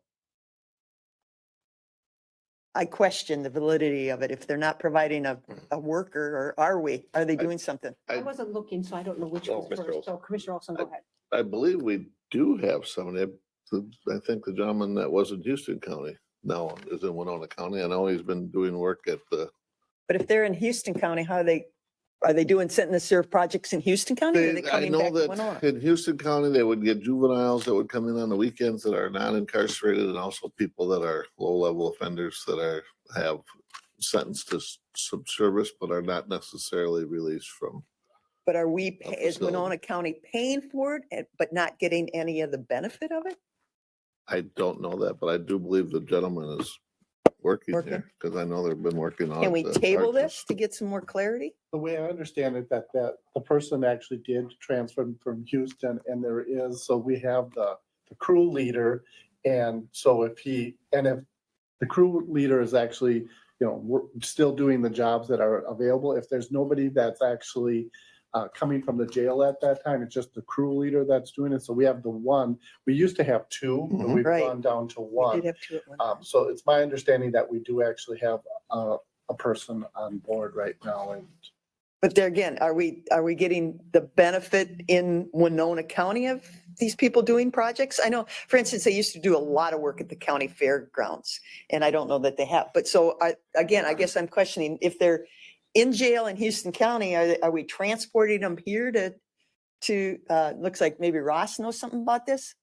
I question the validity of it. If they're not providing a worker, or are they doing something? I wasn't looking, so I don't know which Oh, was Mr. first. Olson. So Commissioner Olson, go ahead. I believe we do have somebody. I think the gentleman that was in Houston County now is in Winona County. I know he's been doing work at the. But if they're in Houston County, are they doing sentence to serve projects in Houston County? Or are they I coming know back to that Winona? in Houston County, they would get juveniles that would come in on the weekends that are not incarcerated, and also people that are low-level offenders that have sentenced to some service, but are not necessarily released from. But is facility. Winona County paying for it, but not getting any of the benefit of it? I don't know that, but I do believe the gentleman is working here, because I know they've been working on. Can we the table charges. this to get some more clarity? The way I understand it, that the person actually did transfer from Houston, and so we have the crew leader. And so if the crew leader is actually, we're still doing the jobs that are available, if there's nobody that's actually coming from the jail at that time. It's just the crew leader that's doing it. So we have the one. We used to have two, but we've Right. gone down to We one. did have two at one time. So it's my understanding that we do actually have a person on board right now. And But there again, are we getting the benefit in Winona County of these people doing projects? I know, for instance, they used to do a lot of work at the county fairgrounds, and I don't know that they have. But so I guess I'm questioning if they're in jail in Houston County, are we transporting them here to looks like maybe Ross knows something about this?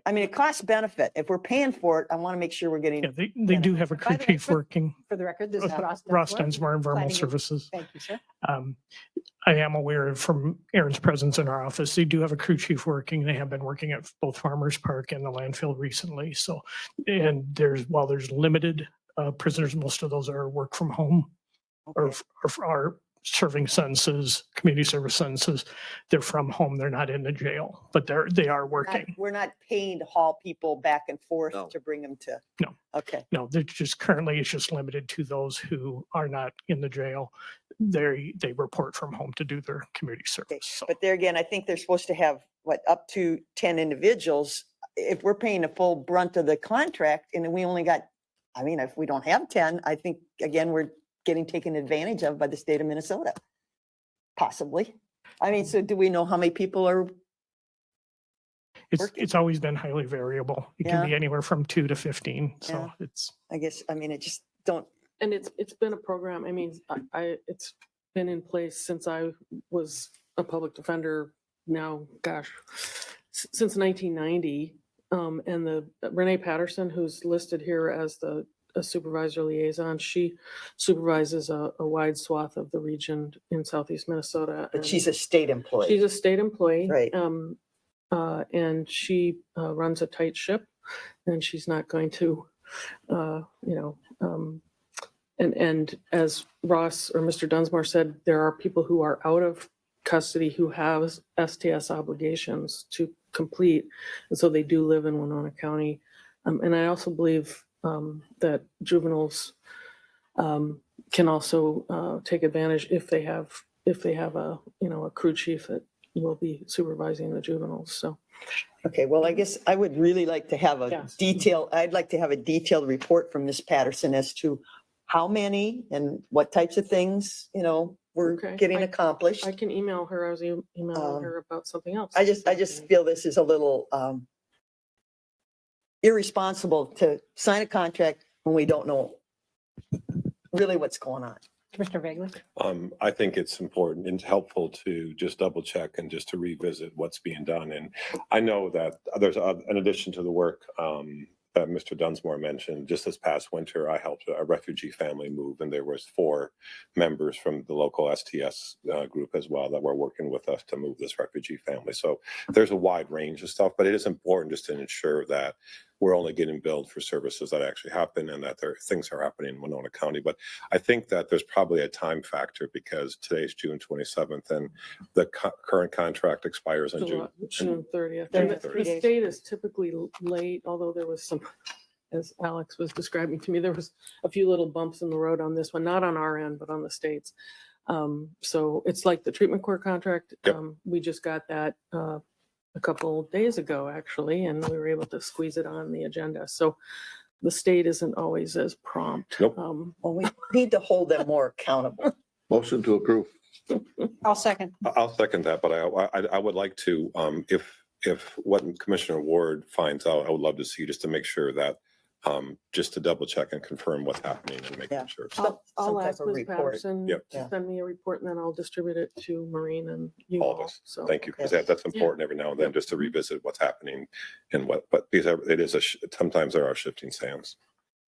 I mean, it costs benefit. If we're paying for it, I want to make sure we're getting. Yeah, they do have a By crew the way, chief working. For the record, this is Ross Dunsmore, Environmental Planning and- Services. Thank you, sir. I am aware from Aaron's presence in our office, they do have a crew chief working. They have been working at both Farmers Park and the landfill recently. So, and while there's limited prisoners, most of those are work from home or are serving sentences, community service sentences. They're from home. They're not in the jail, but they are working. We're not paying to haul people back and forth No. to bring them to. No. Okay. No, they're just currently it's just limited to those who are not in the jail. They report from home to do their community service. So. But there again, I think they're supposed to have up to 10 individuals. If we're paying the full brunt of the contract and we only got, I mean, if we don't have 10, I think again, we're getting taken advantage of by the state of Minnesota. Possibly. I mean, so do we know how many people are? It's always been highly variable. It can be anywhere from 2 to 15. So it's. I guess, I mean, it just don't. And it's been a program. I mean, it's been in place since I was a public defender now, gosh, since 1990. And the Renee Patterson, who's listed here as a supervisor liaison, she supervises a wide swath of the region in southeast Minnesota. But she's a state employee. She's a state employee. Right. And she runs a tight ship, and she's not going to, and as Ross or Mr. Dunsmore said, there are people who are out of custody who have STS obligations to complete, and so they do live in Winona County. And I also believe that juveniles can also take advantage if they have a crew chief that will be supervising the juveniles. So. Okay, well, I guess I would really like to have I'd like to have a detailed report from Ms. Patterson as to how many and what types of things, we're getting accomplished. I can email her. I was emailing her about something else. I just feel this is a little irresponsible to sign a contract when we don't know really what's going on. Commissioner Vagley? I think it's important and helpful to just double check and just to revisit what's being done. And I know that there's, in addition to the work that Mr. Dunsmore mentioned, just this past winter, I helped a refugee family move, and there was 4 members from the local STS group as well that were working with us to move this refugee family. So there's a wide range of stuff, but it is important just to ensure that we're only getting billed for services that actually happen and that things are happening in Winona County. But I think that there's probably a time factor because today's June 27th and the current contract expires on June 30th. June And the 30th. state is typically late, although there was some, as Alex was describing to me, there was a few little bumps in the road on this one, not on our end, but on the state's. So it's like the treatment court contract. We just got that a couple days ago, actually, and we were able to squeeze it on the agenda. So the state isn't always as prompt. Nope. Well, we need to hold them more accountable. Motion to approve. I'll second. I'll second that, but I would like to, if what Commissioner Ward finds out, I would love to see just to make sure that, just to double check and confirm what's happening and making sure. I'll type ask of Ms. report. Patterson Yep. to send me a report, and then I'll distribute it to Maureen and you All all. of us. So Thank you, because that's important every now and then, just to revisit what's happening and but because it is sometimes there are shifting sands.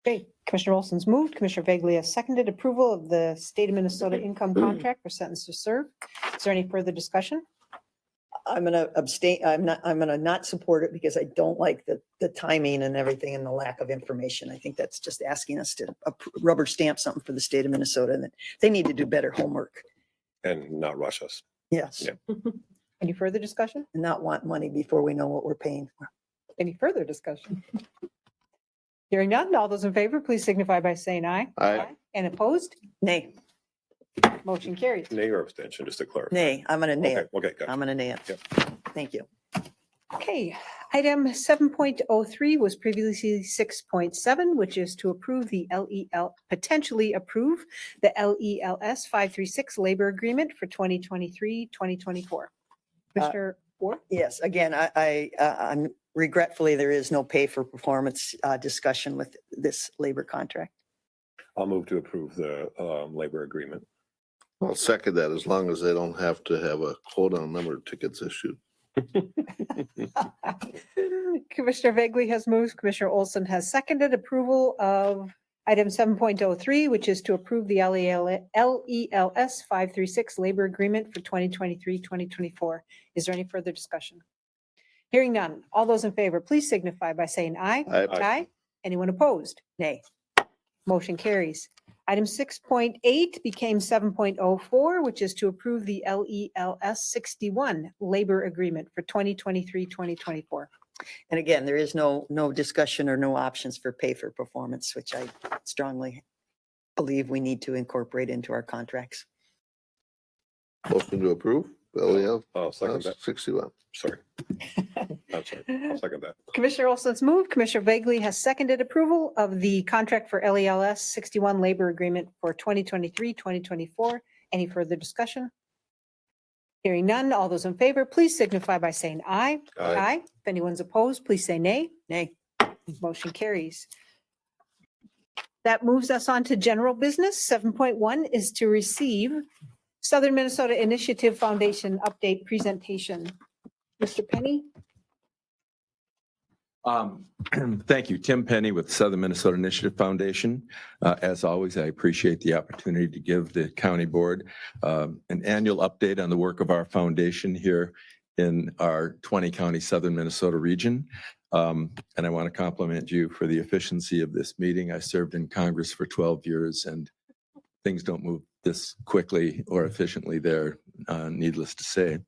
Okay, Commissioner Olson's moved. Commissioner Vagley has seconded approval of the state of Minnesota income contract for sentence to serve. Is there any further discussion? I'm going to abstain. I'm going to not support it because I don't like the timing and everything and the lack of information. I think that's just asking us to rubber stamp something for the state of Minnesota, and that they need to do better homework. And not rush us. Yes. Yeah. Any further discussion? And not want money before we know what we're paying for. Any further discussion? Hearing none, all those in favor, please signify by saying aye. Aye. And opposed? Nay. Motion carries. Nay or abstention, just to clarify. Nay, I'm gonna nay Okay, it. okay, gotcha. I'm gonna nay it. Yep. Thank you. Okay, item 7.03 was previously 6.7, which is to approve the potentially approve the LELS 536 labor agreement for 2023-2024. Commissioner Ward? Yes, again, I'm regretfully, there is no pay for performance discussion with this labor contract. I'll move to approve the labor agreement. I'll second that as long as they don't have to have a quote on number of tickets issued. Commissioner Vagley has moved. Commissioner Olson has seconded approval of item 7.03, which is to approve the LELS 536 labor agreement for 2023-2024. Is there any further discussion? Hearing none. All those in favor, please signify by saying aye. Aye. Aye. Anyone opposed? Nay. Motion carries. Item 6.8 became 7.04, which is to approve the LELS 61 labor agreement for 2023-2024. And again, there is no discussion or no options for pay for performance, which I strongly believe we need to incorporate into our contracts. Motion to approve. LEL I'll second that. 61. Sorry. I'm sorry. I'll second that. Commissioner Olson's moved. Commissioner Vagley has seconded approval of the contract for LELS 61 labor agreement for 2023-2024. Any further discussion? Hearing none. All those in favor, please signify by saying aye. Aye. If anyone's opposed, please say nay. Nay. Motion carries. That moves us on to general business. 7.1 is to receive Southern Minnesota Initiative Foundation update presentation. Mr. Penny? Thank you. Tim Penny with Southern Minnesota Initiative Foundation. As always, I appreciate the opportunity to give the county board an annual update on the work of our foundation here in our 20 county Southern Minnesota region. And I want to compliment you for the efficiency of this meeting. I served in Congress for 12 years and things don't move this quickly or efficiently there, needless to say.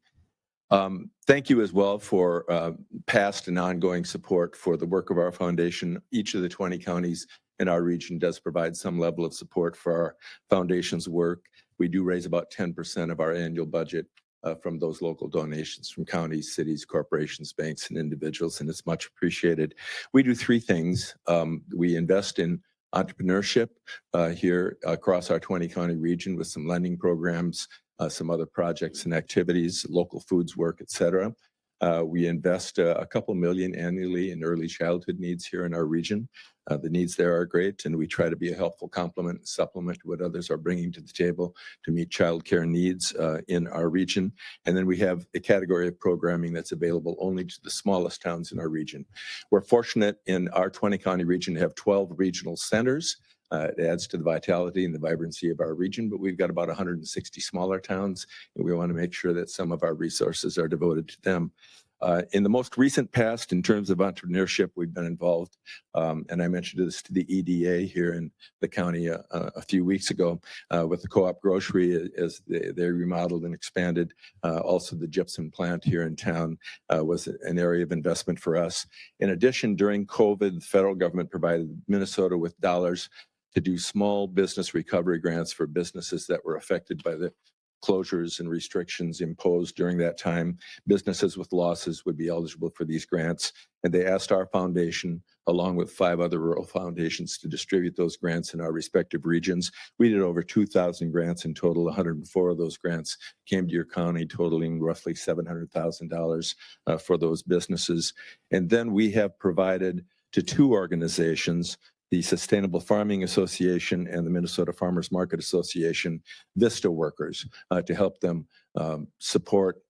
Thank you as well for past and ongoing support for the work of our foundation. Each of the 20 counties in our region does provide some level of support for our foundation's work. We do raise about 10% of our annual budget from those local donations from counties, cities, corporations, banks, and individuals, and it's much appreciated. We do three things. We invest in entrepreneurship here across our 20 county region with some lending programs, some other projects and activities, local foods work, et cetera. We invest a couple million annually in early childhood needs here in our region. The needs there are great, and we try to be a helpful complement and supplement to what others are bringing to the table to meet childcare needs in our region. And then we have a category of programming that's available only to the smallest towns in our region. We're fortunate in our 20 county region to have 12 regional centers. It adds to the vitality and the vibrancy of our region, but we've got about 160 smaller towns, and we want to make sure that some of our resources are devoted to them. In the most recent past, in terms of entrepreneurship, we've been involved, and I mentioned this to the EDA here in the county a few weeks ago with the co-op grocery as they remodeled and expanded. Also, the gypsum plant here in town was an area of investment for us. In addition, during COVID, the federal government provided Minnesota with dollars to do small business recovery grants for businesses that were affected by the closures and restrictions imposed during that time. Businesses with losses would be eligible for these grants, and they asked our foundation, along with 5 other rural foundations, to distribute those grants in our respective regions. We did over 2,000 grants in total. 104 of those grants came to your county, totaling roughly $700,000 for those businesses. And then we have provided to 2 organizations, the Sustainable Farming Association and the Minnesota Farmers Market Association, VISTA workers, to help them support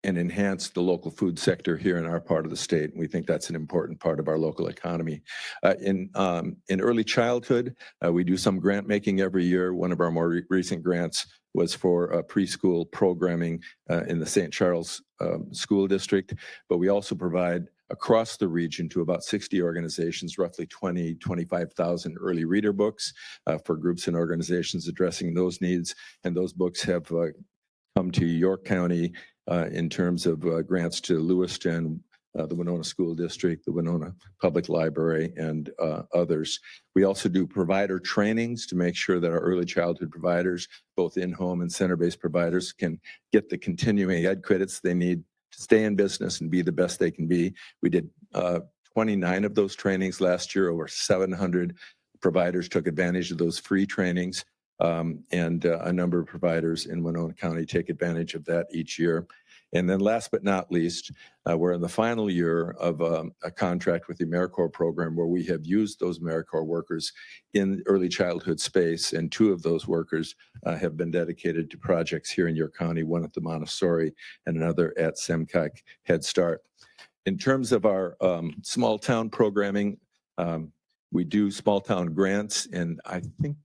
and enhance the local food sector here in our part of the state. We think that's an important part of our local economy. In early childhood, we do some grant making every year. One of our more recent grants was for preschool programming in the St. Charles School District, but we also provide across the region to about 60 organizations, roughly 25,000 early reader books for groups and organizations addressing those needs. And those books have come to York County in terms of grants to Lewiston, the Winona School District, the Winona Public Library, and others. We also do provider trainings to make sure that our early childhood providers, both in-home and center-based providers, can get the continuing ed credits they need to stay in business and be the best they can be. We did 29 of those trainings last year. Over 700 providers took advantage of those free trainings. And a number of providers in Winona County take advantage of that each year. And then last but not least, we're in the final year of a contract with the AmeriCorps program where we have used those AmeriCorps workers in early childhood space. And 2 of those workers have been dedicated to projects here in your county, one at the Montessori and another at Semcock Head Start. In terms of our small town programming, we do small town grants, and I think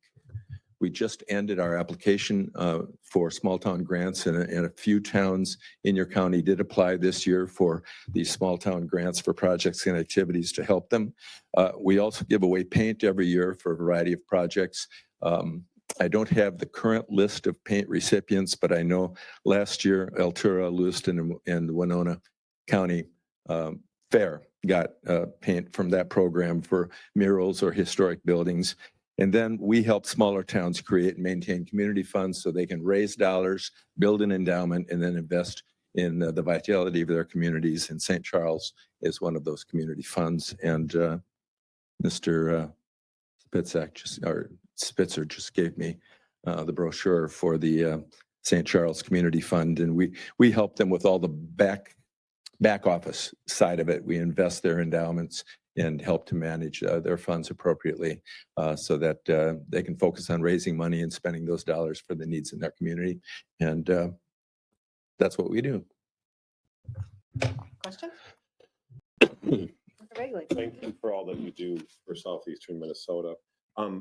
we just ended our application for small town grants, and a few towns in your county did apply this year for these small town grants for projects and activities to help them. We also give away paint every year for a variety of projects. I don't have the current list of paint recipients, but I know last year Altura, Lewiston, and the Winona County Fair got paint from that program for murals or historic buildings. And then we help smaller towns create and maintain community funds so they can raise dollars, build an endowment, and then invest in the vitality of their communities. And St. Charles is one of those community funds. And Mr. Spitzer just gave me the brochure for the St. Charles Community Fund. And we help them with all the back office side of it. We invest their endowments and help to manage their funds appropriately so that they can focus on raising money and spending those dollars for the needs in their community. And that's what we do. Question? Thank you for all that you do for Southeastern Minnesota.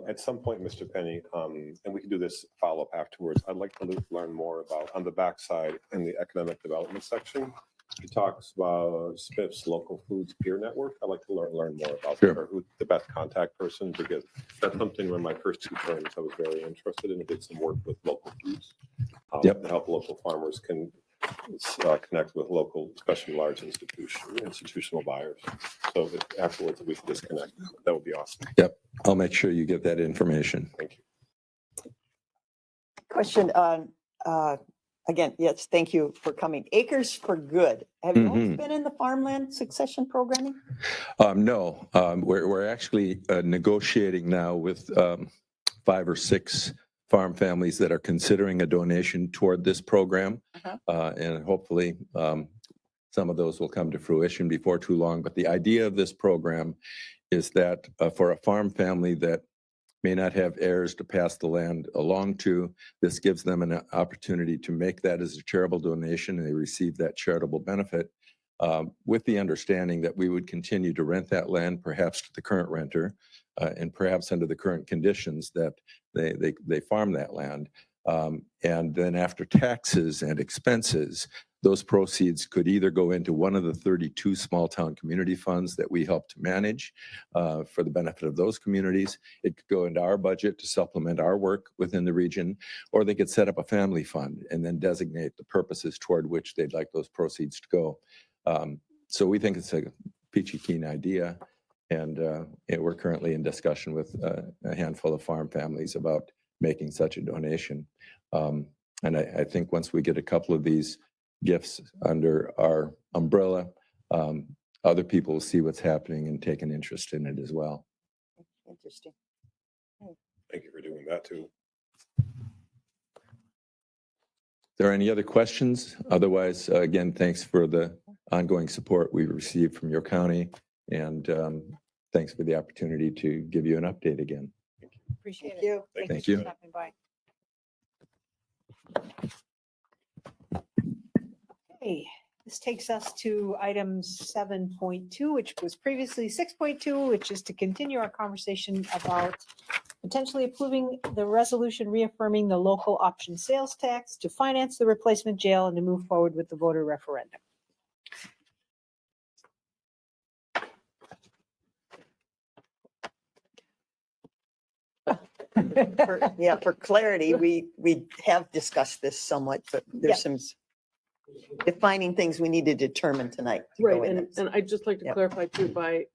At some point, Mr. Penny, and we can do this follow-up afterwards, I'd like to learn more about, on the backside in the economic development section, he talks about SPIF's local foods peer network. I'd like to learn more about who the best contact person, because that's something when my first 2 terms I was very interested in. I did some work with local foods to help local farmers can connect with local, especially large institutional buyers. So if afterwards we can disconnect, that would be awesome. Yep, I'll make sure you get that information. Thank you. Question on, again, yes, thank you for coming. Acres for Good. Have you always been in the farmland succession programming? No, we're actually negotiating now with 5 or 6 farm families that are considering a donation toward this program. And hopefully some of those will come to fruition before too long. But the idea of this program is that for a farm family that may not have heirs to pass the land along to, this gives them an opportunity to make that as a charitable donation, and they receive that charitable benefit with the understanding that we would continue to rent that land, perhaps to the current renter, and perhaps under the current conditions that they farm that land. And then after taxes and expenses, those proceeds could either go into one of the 32 small town community funds that we help to manage for the benefit of those communities. It could go into our budget to supplement our work within the region, or they could set up a family fund and then designate the purposes toward which they'd like those proceeds to go. So we think it's a peachy keen idea. And we're currently in discussion with a handful of farm families about making such a donation. And I think once we get a couple of these gifts under our umbrella, other people will see what's happening and take an interest in it as well. Interesting. Thank you for doing that too. Are there any other questions? Otherwise, again, thanks for the ongoing support we received from your county, and thanks for the opportunity to give you an update again. Appreciate Thank you. it. Thank for you. stopping by. Okay, this takes us to item 7.2, which was previously 6.2, which is to continue our conversation about potentially approving the resolution reaffirming the local option sales tax to finance the replacement jail and to move forward with the voter referendum. For clarity, we have discussed this somewhat, but there's some defining things we need to determine tonight. to go Right, in and, this. and I'd just like to Yep. clarify too, by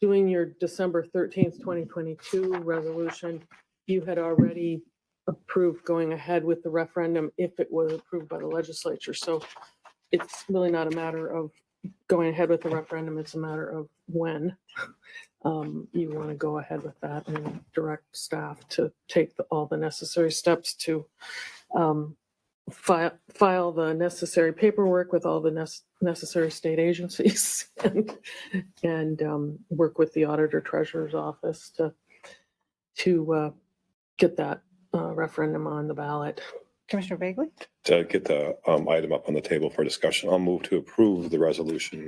doing your December 13th, 2022 resolution, you had already approved going ahead with the referendum if it was approved by the legislature. So it's really not a matter of going ahead with the referendum, it's a matter of when you want to go ahead with that and direct staff to take all the necessary steps to file the necessary paperwork with all the necessary state agencies and work with the auditor treasurer's office to get that referendum on the ballot. Commissioner Bagley? To get the item up on the table for discussion, I'll move to approve the resolution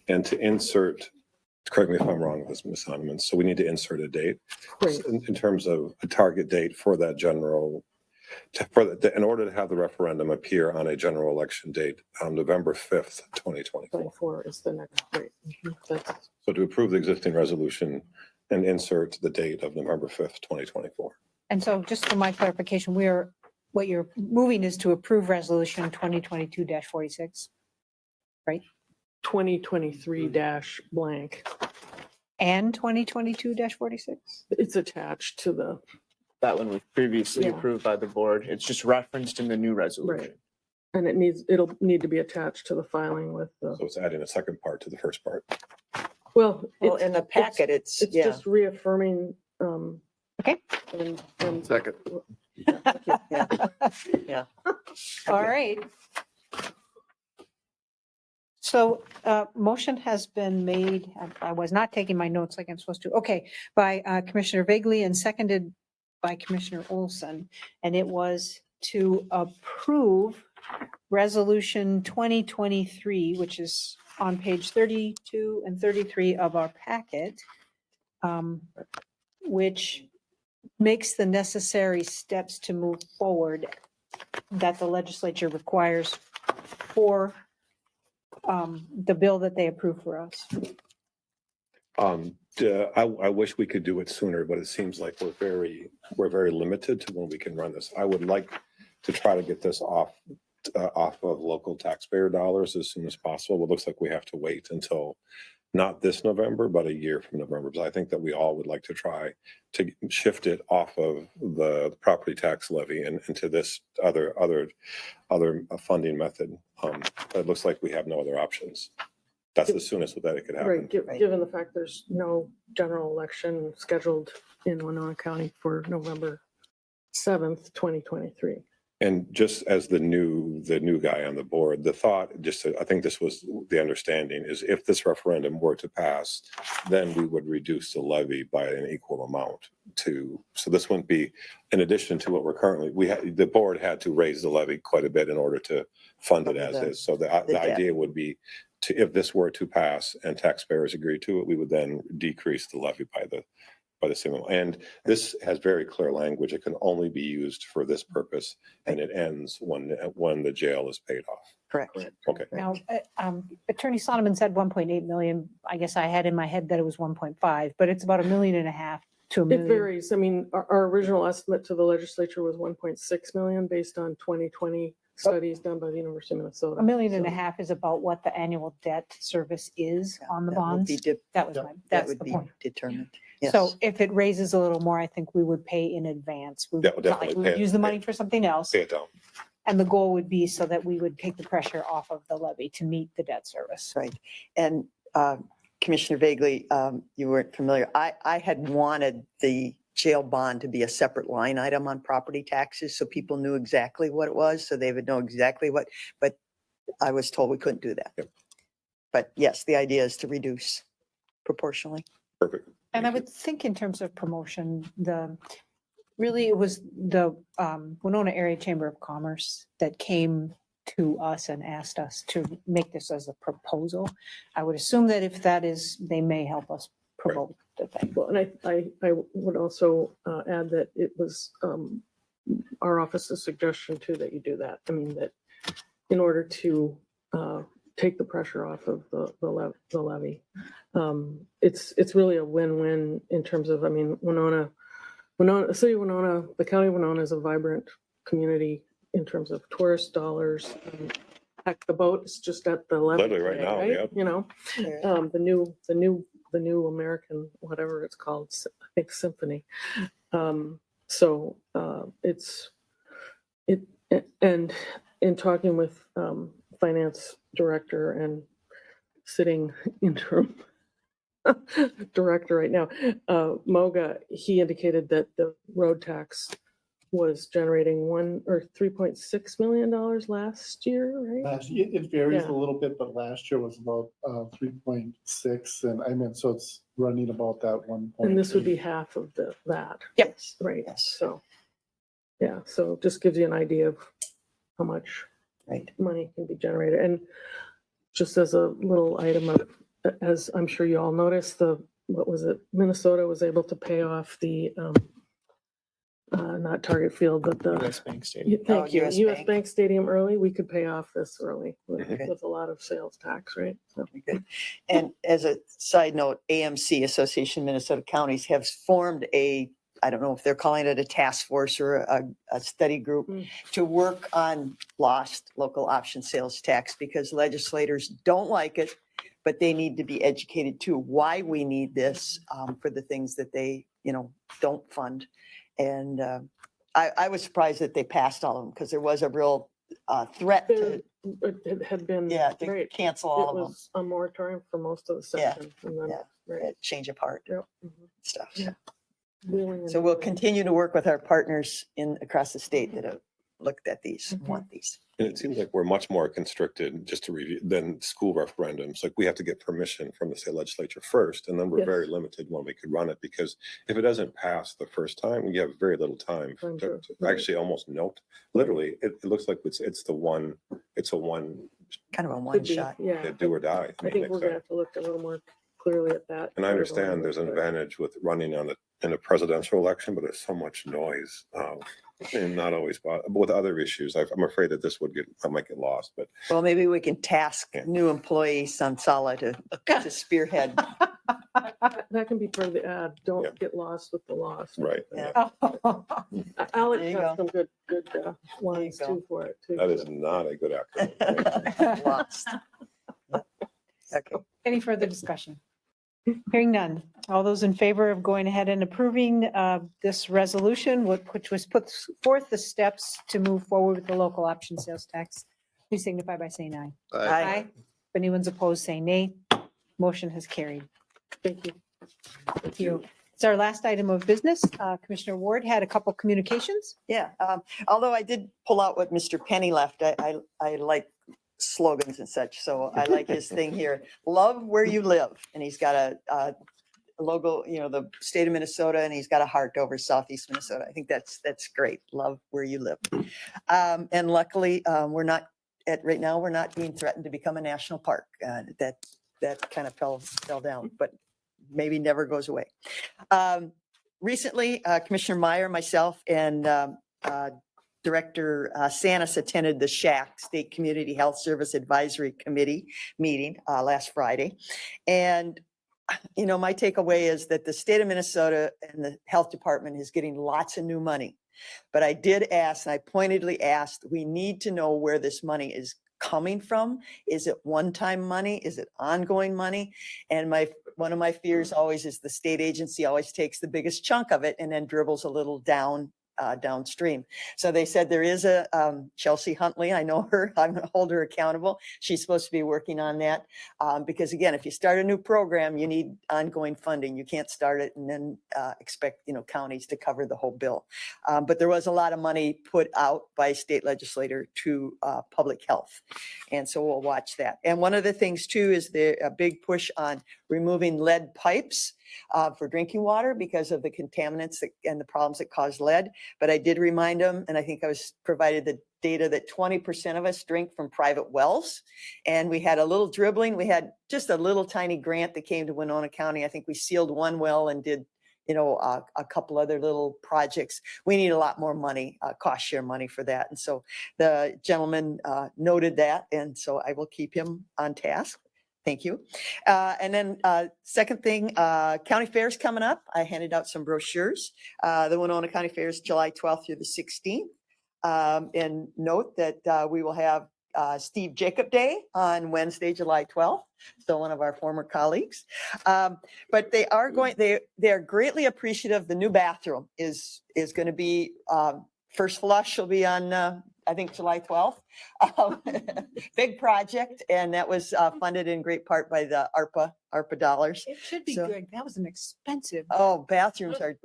and to insert, correct me if I'm wrong with this, Ms. Sonneman, so we need to insert a date Great. in terms of a target date for that general, in order to have the referendum appear on a general election date on November 5th, 2024. 24 is the next date. That's So to approve the existing resolution and insert the date of November 5th, 2024. And so just for my clarification, what you're moving is to approve resolution 2022-46, right? 2023 dash blank. And 2022-46? It's attached to the, That one was previously Yeah. approved by the board. It's just referenced in the new resolution. right. And it'll need to be attached to the filing with the, So it's adding a second part to the first part. well. Well, it's- in the packet, it's, It's yeah. just reaffirming. Okay. And Second. Yeah. Yeah. All right. So motion has been made. I was not taking my notes like I'm supposed to. Okay, by Commissioner Bagley and seconded by Commissioner Olson. And it was to approve resolution 2023, which is on page 32 and 33 of our packet, which makes the necessary steps to move forward that the legislature requires for the bill that they approve for us. I wish we could do it sooner, but it seems like we're very limited to when we can run this. I would like to try to get this off of local taxpayer dollars as soon as possible. It looks like we have to wait until not this November, but a year from November. Because I think that we all would like to try to shift it off of the property tax levy and into this other funding method. It looks like we have no other options. That's the soonest that it could happen. right, given the fact there's no general election scheduled in Winona County for November 7th, 2023. And just as the new guy on the board, the thought, I think this was the understanding, is if this referendum were to pass, then we would reduce the levy by an equal amount so this wouldn't be in addition to what we're currently, the board had to raise the levy quite a bit in order to fund it as is. So the debt. idea would be if this were to pass and taxpayers agree to it, we would then decrease the levy by the same amount. And this has very clear language. It can only be used for this purpose, and it ends when the jail is paid off. Correct. Okay. Now, Attorney Sonneman said 1.8 million. I guess I had in my head that it was 1.5, but it's about $1.5 million to $1 It million. varies. I mean, our original estimate to the legislature was 1.6 million based on 2020 studies done by the University of Minnesota. $1.5 million So- is about what the annual debt service is on the That would bonds. be dip- That was Yeah. my, That that's would the be point. determined. Yes. So if it raises a little more, I think we would pay in advance. Yeah, we'll It's not like definitely we would pay it- use the money for something else. Pay it down. And the goal would be so that we would take the pressure off of the levy to meet the debt service. Right. And Commissioner Bagley, you weren't familiar. I had wanted the jail bond to be a separate line item on property taxes so people knew exactly what it was, so they would know exactly what, but I was told we couldn't do that. Yep. But yes, the idea is to reduce proportionally. Perfect. And I would think in terms of promotion, really it was the Winona Area Chamber of Commerce that came to us and asked us to make this as a proposal. I would assume that if that is, they may help us promote the thing. Well, and I would also add that it was our office's suggestion too that you do that. I mean, that in order to take the pressure off of the levy, it's really a win-win in terms of, I mean, Winona, the city of Winona, the county of Winona is a vibrant community in terms of tourist dollars. Heck, the boat is just at the levee Literally right today, now, right? yep. You know, Yeah. the new American, whatever it's called, I think Symphony. So and in talking with finance director and sitting interim director right now, Moga, he indicated that the road tax was generating $3.6 million last year, right? It varies Yeah. a little bit, but last year was about 3.6, and I mean, so it's running about that 1. And this would be half of that. Yep. Right. Yes. So, yeah, so it just gives you an idea of how much Right. money can be generated. And just as a little item of, as I'm sure you all noticed, Minnesota was able to pay off the, not Target Field, but the. US Bank Stadium. Thank you. US US Bank. Bank Stadium early. We could pay off this early Okay. with a lot of sales tax, right? So. Good. And as a side note, AMC, Association of Minnesota Counties, have formed I don't know if they're calling it a task force or a study group to work on lost local option sales tax, because legislators don't like it, but they need to be educated too, why we need this for the things that they, don't fund. And I was surprised that they passed all of them, because there was a real threat to, It had been. to right. cancel all It of them. was a moratorium for most of the section. And then, right. Change of heart Yep. stuff. Yeah. Wheeling and So we'll dealing. continue to work with our partners across the state that have looked at these, want these. And it seems like we're much more constricted, just to review, than school referendums. Like we have to get permission from the state legislature first, and then we're Yes. very limited when we could run it, because if it doesn't pass the first time, you have very little time Time to to- actually almost note. Literally, it looks like it's a one Kind of a Could one be, shot. Yeah. do or die. I think we're gonna have to look a little more clearly at that. And I understand there's an advantage with running in a presidential election, but there's so much noise and not always, but with other issues, I'm afraid that I might get lost, but. Well, maybe we can task new employees on Sala to spearhead. That can be part of the ad. Don't get lost with the lost. Right. Yeah. Alex There you has go. some good lines go. too for it too. That is not a good acronym. Lost. Okay. Any further discussion? Hearing none. All those in favor of going ahead and approving this resolution, which was put forth the steps to move forward with the local option sales tax, please signify by saying aye. Aye. If anyone's opposed, say nay. Motion has carried. Thank you. Thank you. It's our last item of business. Commissioner Ward had a couple communications. Yeah. Although I did pull out what Mr. Penny left, I like slogans and such. So I like his thing here, love where you live. And he's got a logo, the state of Minnesota, and he's got a heart over Southeast Minnesota. I think that's great. Love where you live. And luckily, right now, we're not being threatened to become a national park. That kind of fell down, but maybe never goes away. Recently, Commissioner Meyer, myself, and Director Sanis attended the SHAC, State Community Health Service Advisory Committee meeting last Friday. And, my takeaway is that the state of Minnesota and the health department is getting lots of new money. But I did ask, and I pointedly asked, we need to know where this money is coming from. Is it one-time money? Is it ongoing money? And one of my fears always is the state agency always takes the biggest chunk of it and then dribbles a little downstream. So they said there is a Chelsea Huntley. I know her. I'm going to hold her accountable. She's supposed to be working on that because again, if you start a new program, you need ongoing funding. You can't start it and then expect counties to cover the whole bill. But there was a lot of money put out by state legislator to public health, and so we'll watch that. And one of the things too is a big push on removing lead pipes for drinking water because of the contaminants and the problems that cause lead. But I did remind them, and I think I was provided the data that 20% of us drink from private wells. And we had a little dribbling. We had just a little tiny grant that came to Winona County. I think we sealed one well and did a couple other little projects. We need a lot more money, cost share money for that. And so the gentleman noted that. And so I will keep him on task. Thank you. And then second thing, county fairs coming up. I handed out some brochures. The Winona County Fair is July 12th through the 16th. And note that we will have Steve Jacob Day on Wednesday, July 12th. So one of our former colleagues. But they are they're greatly appreciative. The new bathroom is going to be, first flush will be on, I think, July 12th. Big project. And that was funded in great part by the ARPA dollars. It should be So- good. That was an expensive. Oh, bathrooms are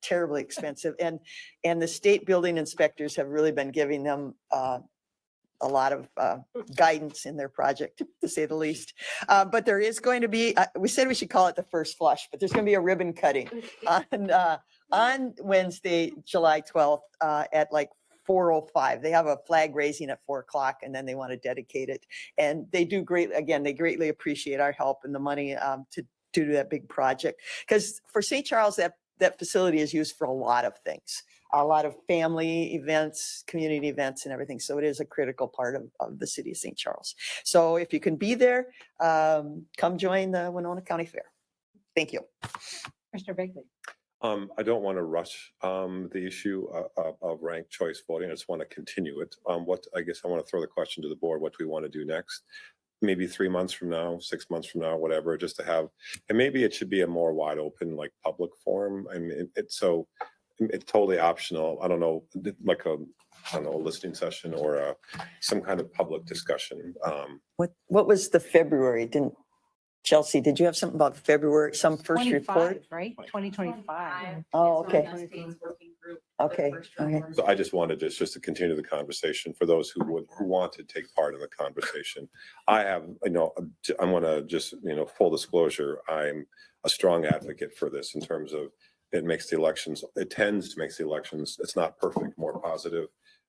terribly expensive. And the state building inspectors have really been giving them a lot of guidance in their project, to say the least. But there is going to be, we said we should call it the first flush, but there's going to be a ribbon cutting on Wednesday, July 12th at like 4:05. They have a flag raising at 4:00 and then they want to dedicate it. And they do they greatly appreciate our help and the money to do that big project. Because for St. Charles, that facility is used for a lot of things. A lot of family events, community events and everything. So it is a critical part of the city of St. Charles. So if you can be there, come join the Winona County Fair. Thank you. Mr. Begley. I don't want to rush the issue of ranked choice voting. I just want to continue it. I guess I want to throw the question to the board. What do we want to do next? Maybe 3 months from now, 6 months from now, whatever, just to have, and maybe it should be a more wide open, like public forum. I mean, it's totally optional. I don't know, like a listening session or some kind of public discussion. What was the February? Chelsea, did you have something about February, some first report? 25, right? 2025. Oh, okay. Okay. Okay. So I just wanted just to continue the conversation for those who want to take part in the conversation. I have, I'm going to just, full disclosure, I'm a strong advocate for this in terms of it tends to make the elections, it's not perfect, more positive.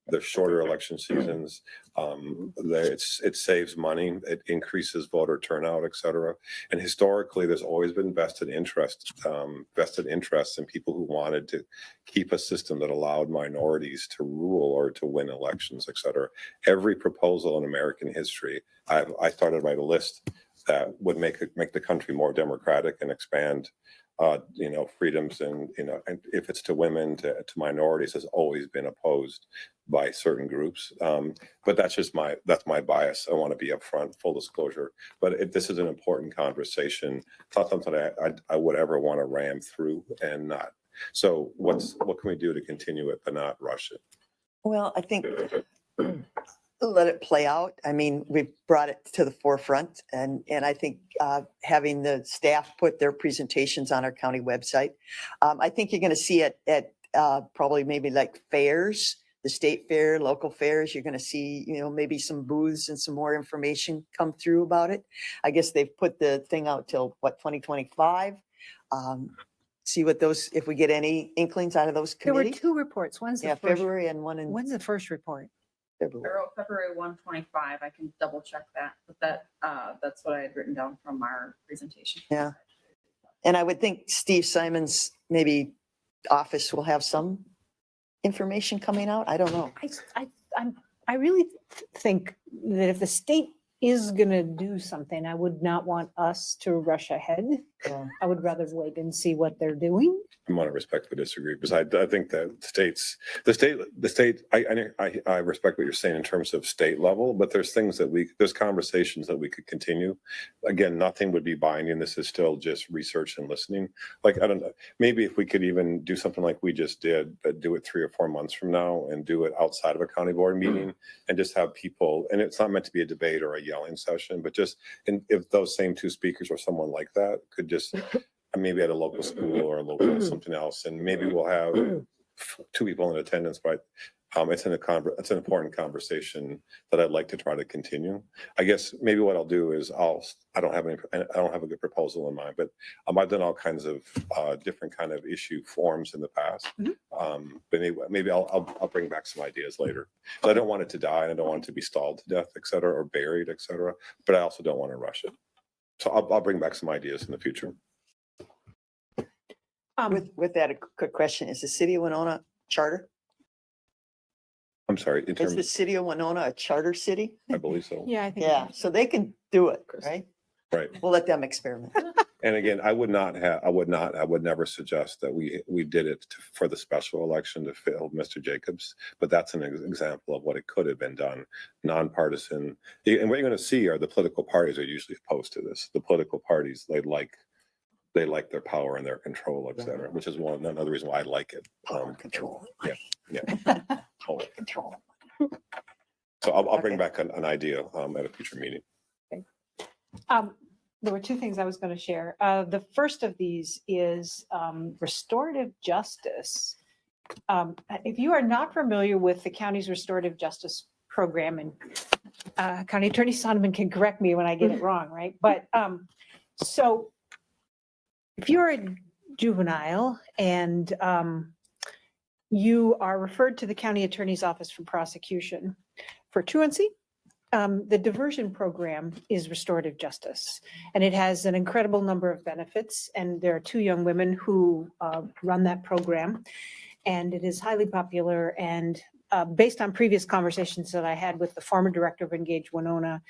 There's shorter election seasons. It saves money. It increases voter turnout, et cetera. And historically, there's always been vested interests in people who wanted to keep a system that allowed minorities to rule or to win elections, et cetera. Every proposal in American history, I started to write a list that would make the country more democratic and expand freedoms and if it's to women, to minorities, has always been opposed by certain groups. But that's my bias. I want to be upfront, full disclosure. But this is an important conversation. It's not something I would ever want to ram through and not. So what can we do to continue it but not rush it? Well, I think let it play out. I mean, we've brought it to the forefront and I think having the staff put their presentations on our county website. I think you're going to see it at probably maybe like fairs, the state fair, local fairs. You're going to see, maybe some booths and some more information come through about it. I guess they've put the thing out till 2025. See what if we get any inklings out of those There were committees. 2 reports. When's the first? February and one in When's the first report? February. February 125. I can double check that, but that's what I had written down from our presentation. Yeah. And I would think Steve Simon's maybe office will have some information coming out. I don't know. I really think that if the state is going to do something, I would not want us to rush ahead. Yeah. I would rather wait and see what they're doing. I want to respectfully disagree because I think that the state, I respect what you're saying in terms of state level, but there's there's conversations that we could continue. Again, nothing would be binding. This is still just research and listening. Like, I don't know, maybe if we could even do something like we just did, but do it 3 or 4 months from now and do it outside of a county board meeting and just have people, and it's not meant to be a debate or a yelling session, but just, if those same 2 speakers or someone like that could just maybe at a local school or a local something else, and maybe we'll have 2 people in attendance, but it's an important conversation that I'd like to try to continue. I guess maybe what I'll do is I don't have a good proposal in mind, but I've done all kinds of different kind of issue forms in the past. But maybe I'll bring back some ideas later. But I don't want it to die, and I don't want it to be stalled to death, et cetera, or buried, et cetera. But I also don't want to rush it. So I'll bring back some ideas in the future. With that, a quick question. Is the city of Winona charter? I'm sorry, in Is terms the of, city of Winona a charter city? I believe so. Yeah, I think. Yeah, so they can do it, right? Right. We'll let them experiment. And again, I would never suggest that we did it for the special election to fill Mr. Jacobs, but that's an example of what it could have been done, nonpartisan. And what you're going to see are the political parties are usually opposed to this. The political parties, they like their power and their control, et cetera, which is another reason why I like it. Control. Yeah. Total. Control. So I'll bring back an idea at a future meeting. There were two things I was going to share. The first of these is restorative justice. If you are not familiar with the county's restorative justice program, and County Attorney Sonneman can correct me when I get it wrong, right? But so if you're a juvenile and you are referred to the county attorney's office for prosecution for truancy, the diversion program is restorative justice, and it has an incredible number of benefits. And there are two young women who run that program, and it is highly popular. And based on previous conversations that I had with the former director of Engage Winona,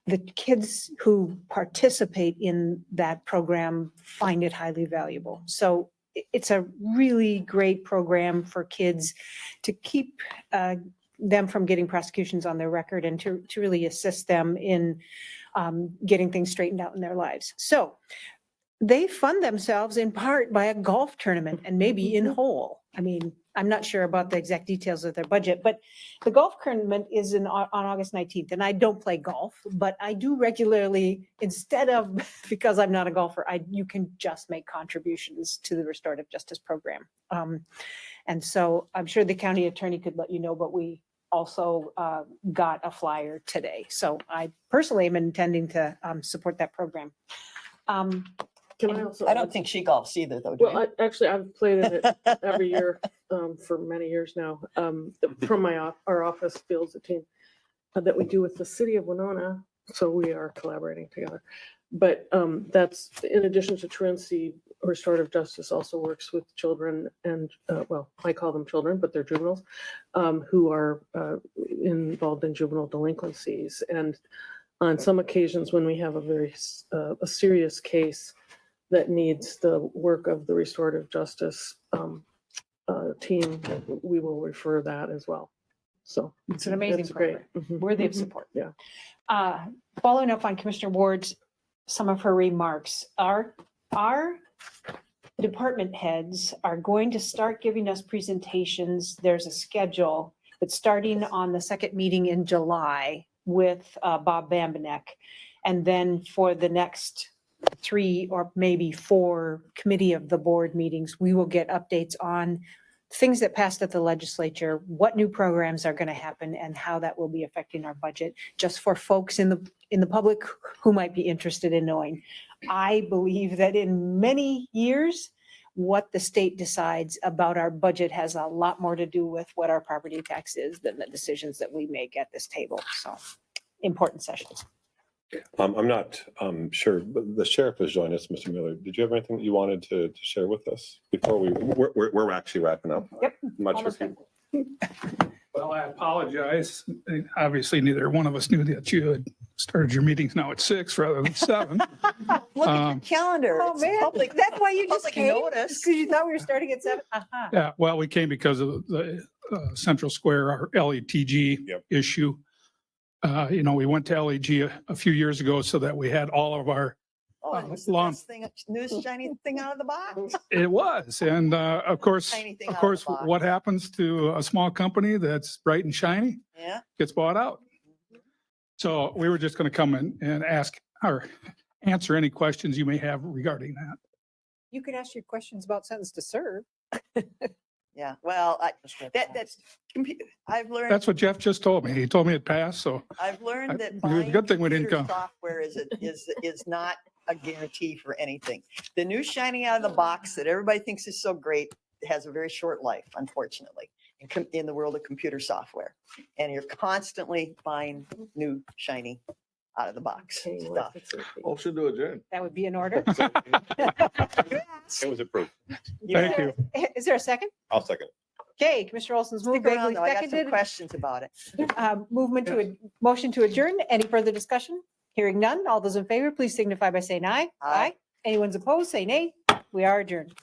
the kids who participate in that program find it highly valuable. So it's a really great program for kids to keep them from getting prosecutions on their record and to really assist them in getting things straightened out in their lives. So they fund themselves in part by a golf tournament and maybe in whole. I mean, I'm not sure about the exact details of their budget, but the golf tournament is on August 19th. And I don't play golf, but I do regularly, instead of, because I'm not a golfer, you can just make contributions to the restorative justice program. And so I'm sure the county attorney could let you know, but we also got a flyer today. So I personally am intending to support that program. Can I also? I don't think she golfs either, though, do you? Well, actually, I've played in it every year for many years now. From our office fields a team that we do with the city of Winona. So we are collaborating together. But that's in addition to truancy, restorative justice also works with children and, well, I call them children, but they're juveniles who are involved in juvenile delinquencies. And on some occasions when we have a serious case that needs the work of the restorative justice team, we will refer that as well. So it's an amazing program, worthy of support. Yeah. Following up on Commissioner Ward's, some of her remarks, our department heads are going to start giving us presentations. There's a schedule, but starting on the second meeting in July with Bob Bambanek. And then for the next 3 or maybe 4 committee of the board meetings, we will get updates on things that passed at the legislature, what new programs are going to happen, and how that will be affecting our budget, just for folks in the public who might be interested in knowing. I believe that in many years, what the state decides about our budget has a lot more to do with what our property tax is than the decisions that we make at this table. So important sessions. I'm not sure, but the sheriff has joined us, Mr. Miller. Did you have anything that you wanted to share with us before we're actually wrapping up? Yep. Much for you. Well, I apologize. Obviously, neither one of us knew that you had started your meetings now at 6 rather than 7. Look at your calendar. Oh, It's man. public. That's why you just Public came? notice. Because you thought we were starting at 7? Uh-huh. Yeah, well, we came because of the Central Square, our LETG issue. We went to LEG a few years ago so that we had all of our Oh, it was the best thing, newest shiny thing out of the box. It was. And of course, Shiny thing out of the box. what happens to a small company that's bright and shiny Yeah. gets bought out. So we were just going to come in and ask or answer any questions you may have regarding that. You could ask your questions about sentence to serve. Yeah, well, I've learned. That's what Jeff just told me. He told me it passed, so. I've learned that It was a buying good thing we didn't computer come. software is not a guarantee for anything. The new shiny out of the box that everybody thinks is so great has a very short life, unfortunately, in the world of computer software. And you're constantly buying new shiny out of the box stuff. Motion to adjourn. That would be in order. It was approved. Thank you. Is there a second? I'll second. Okay, Commissioner Olson's moved, Stick around, Bagley though. I got some seconded. questions about it. Motion to adjourn. Any further discussion? Hearing none, all those in favor, please signify by saying aye. Aye. Anyone's opposed, say nay. We are adjourned.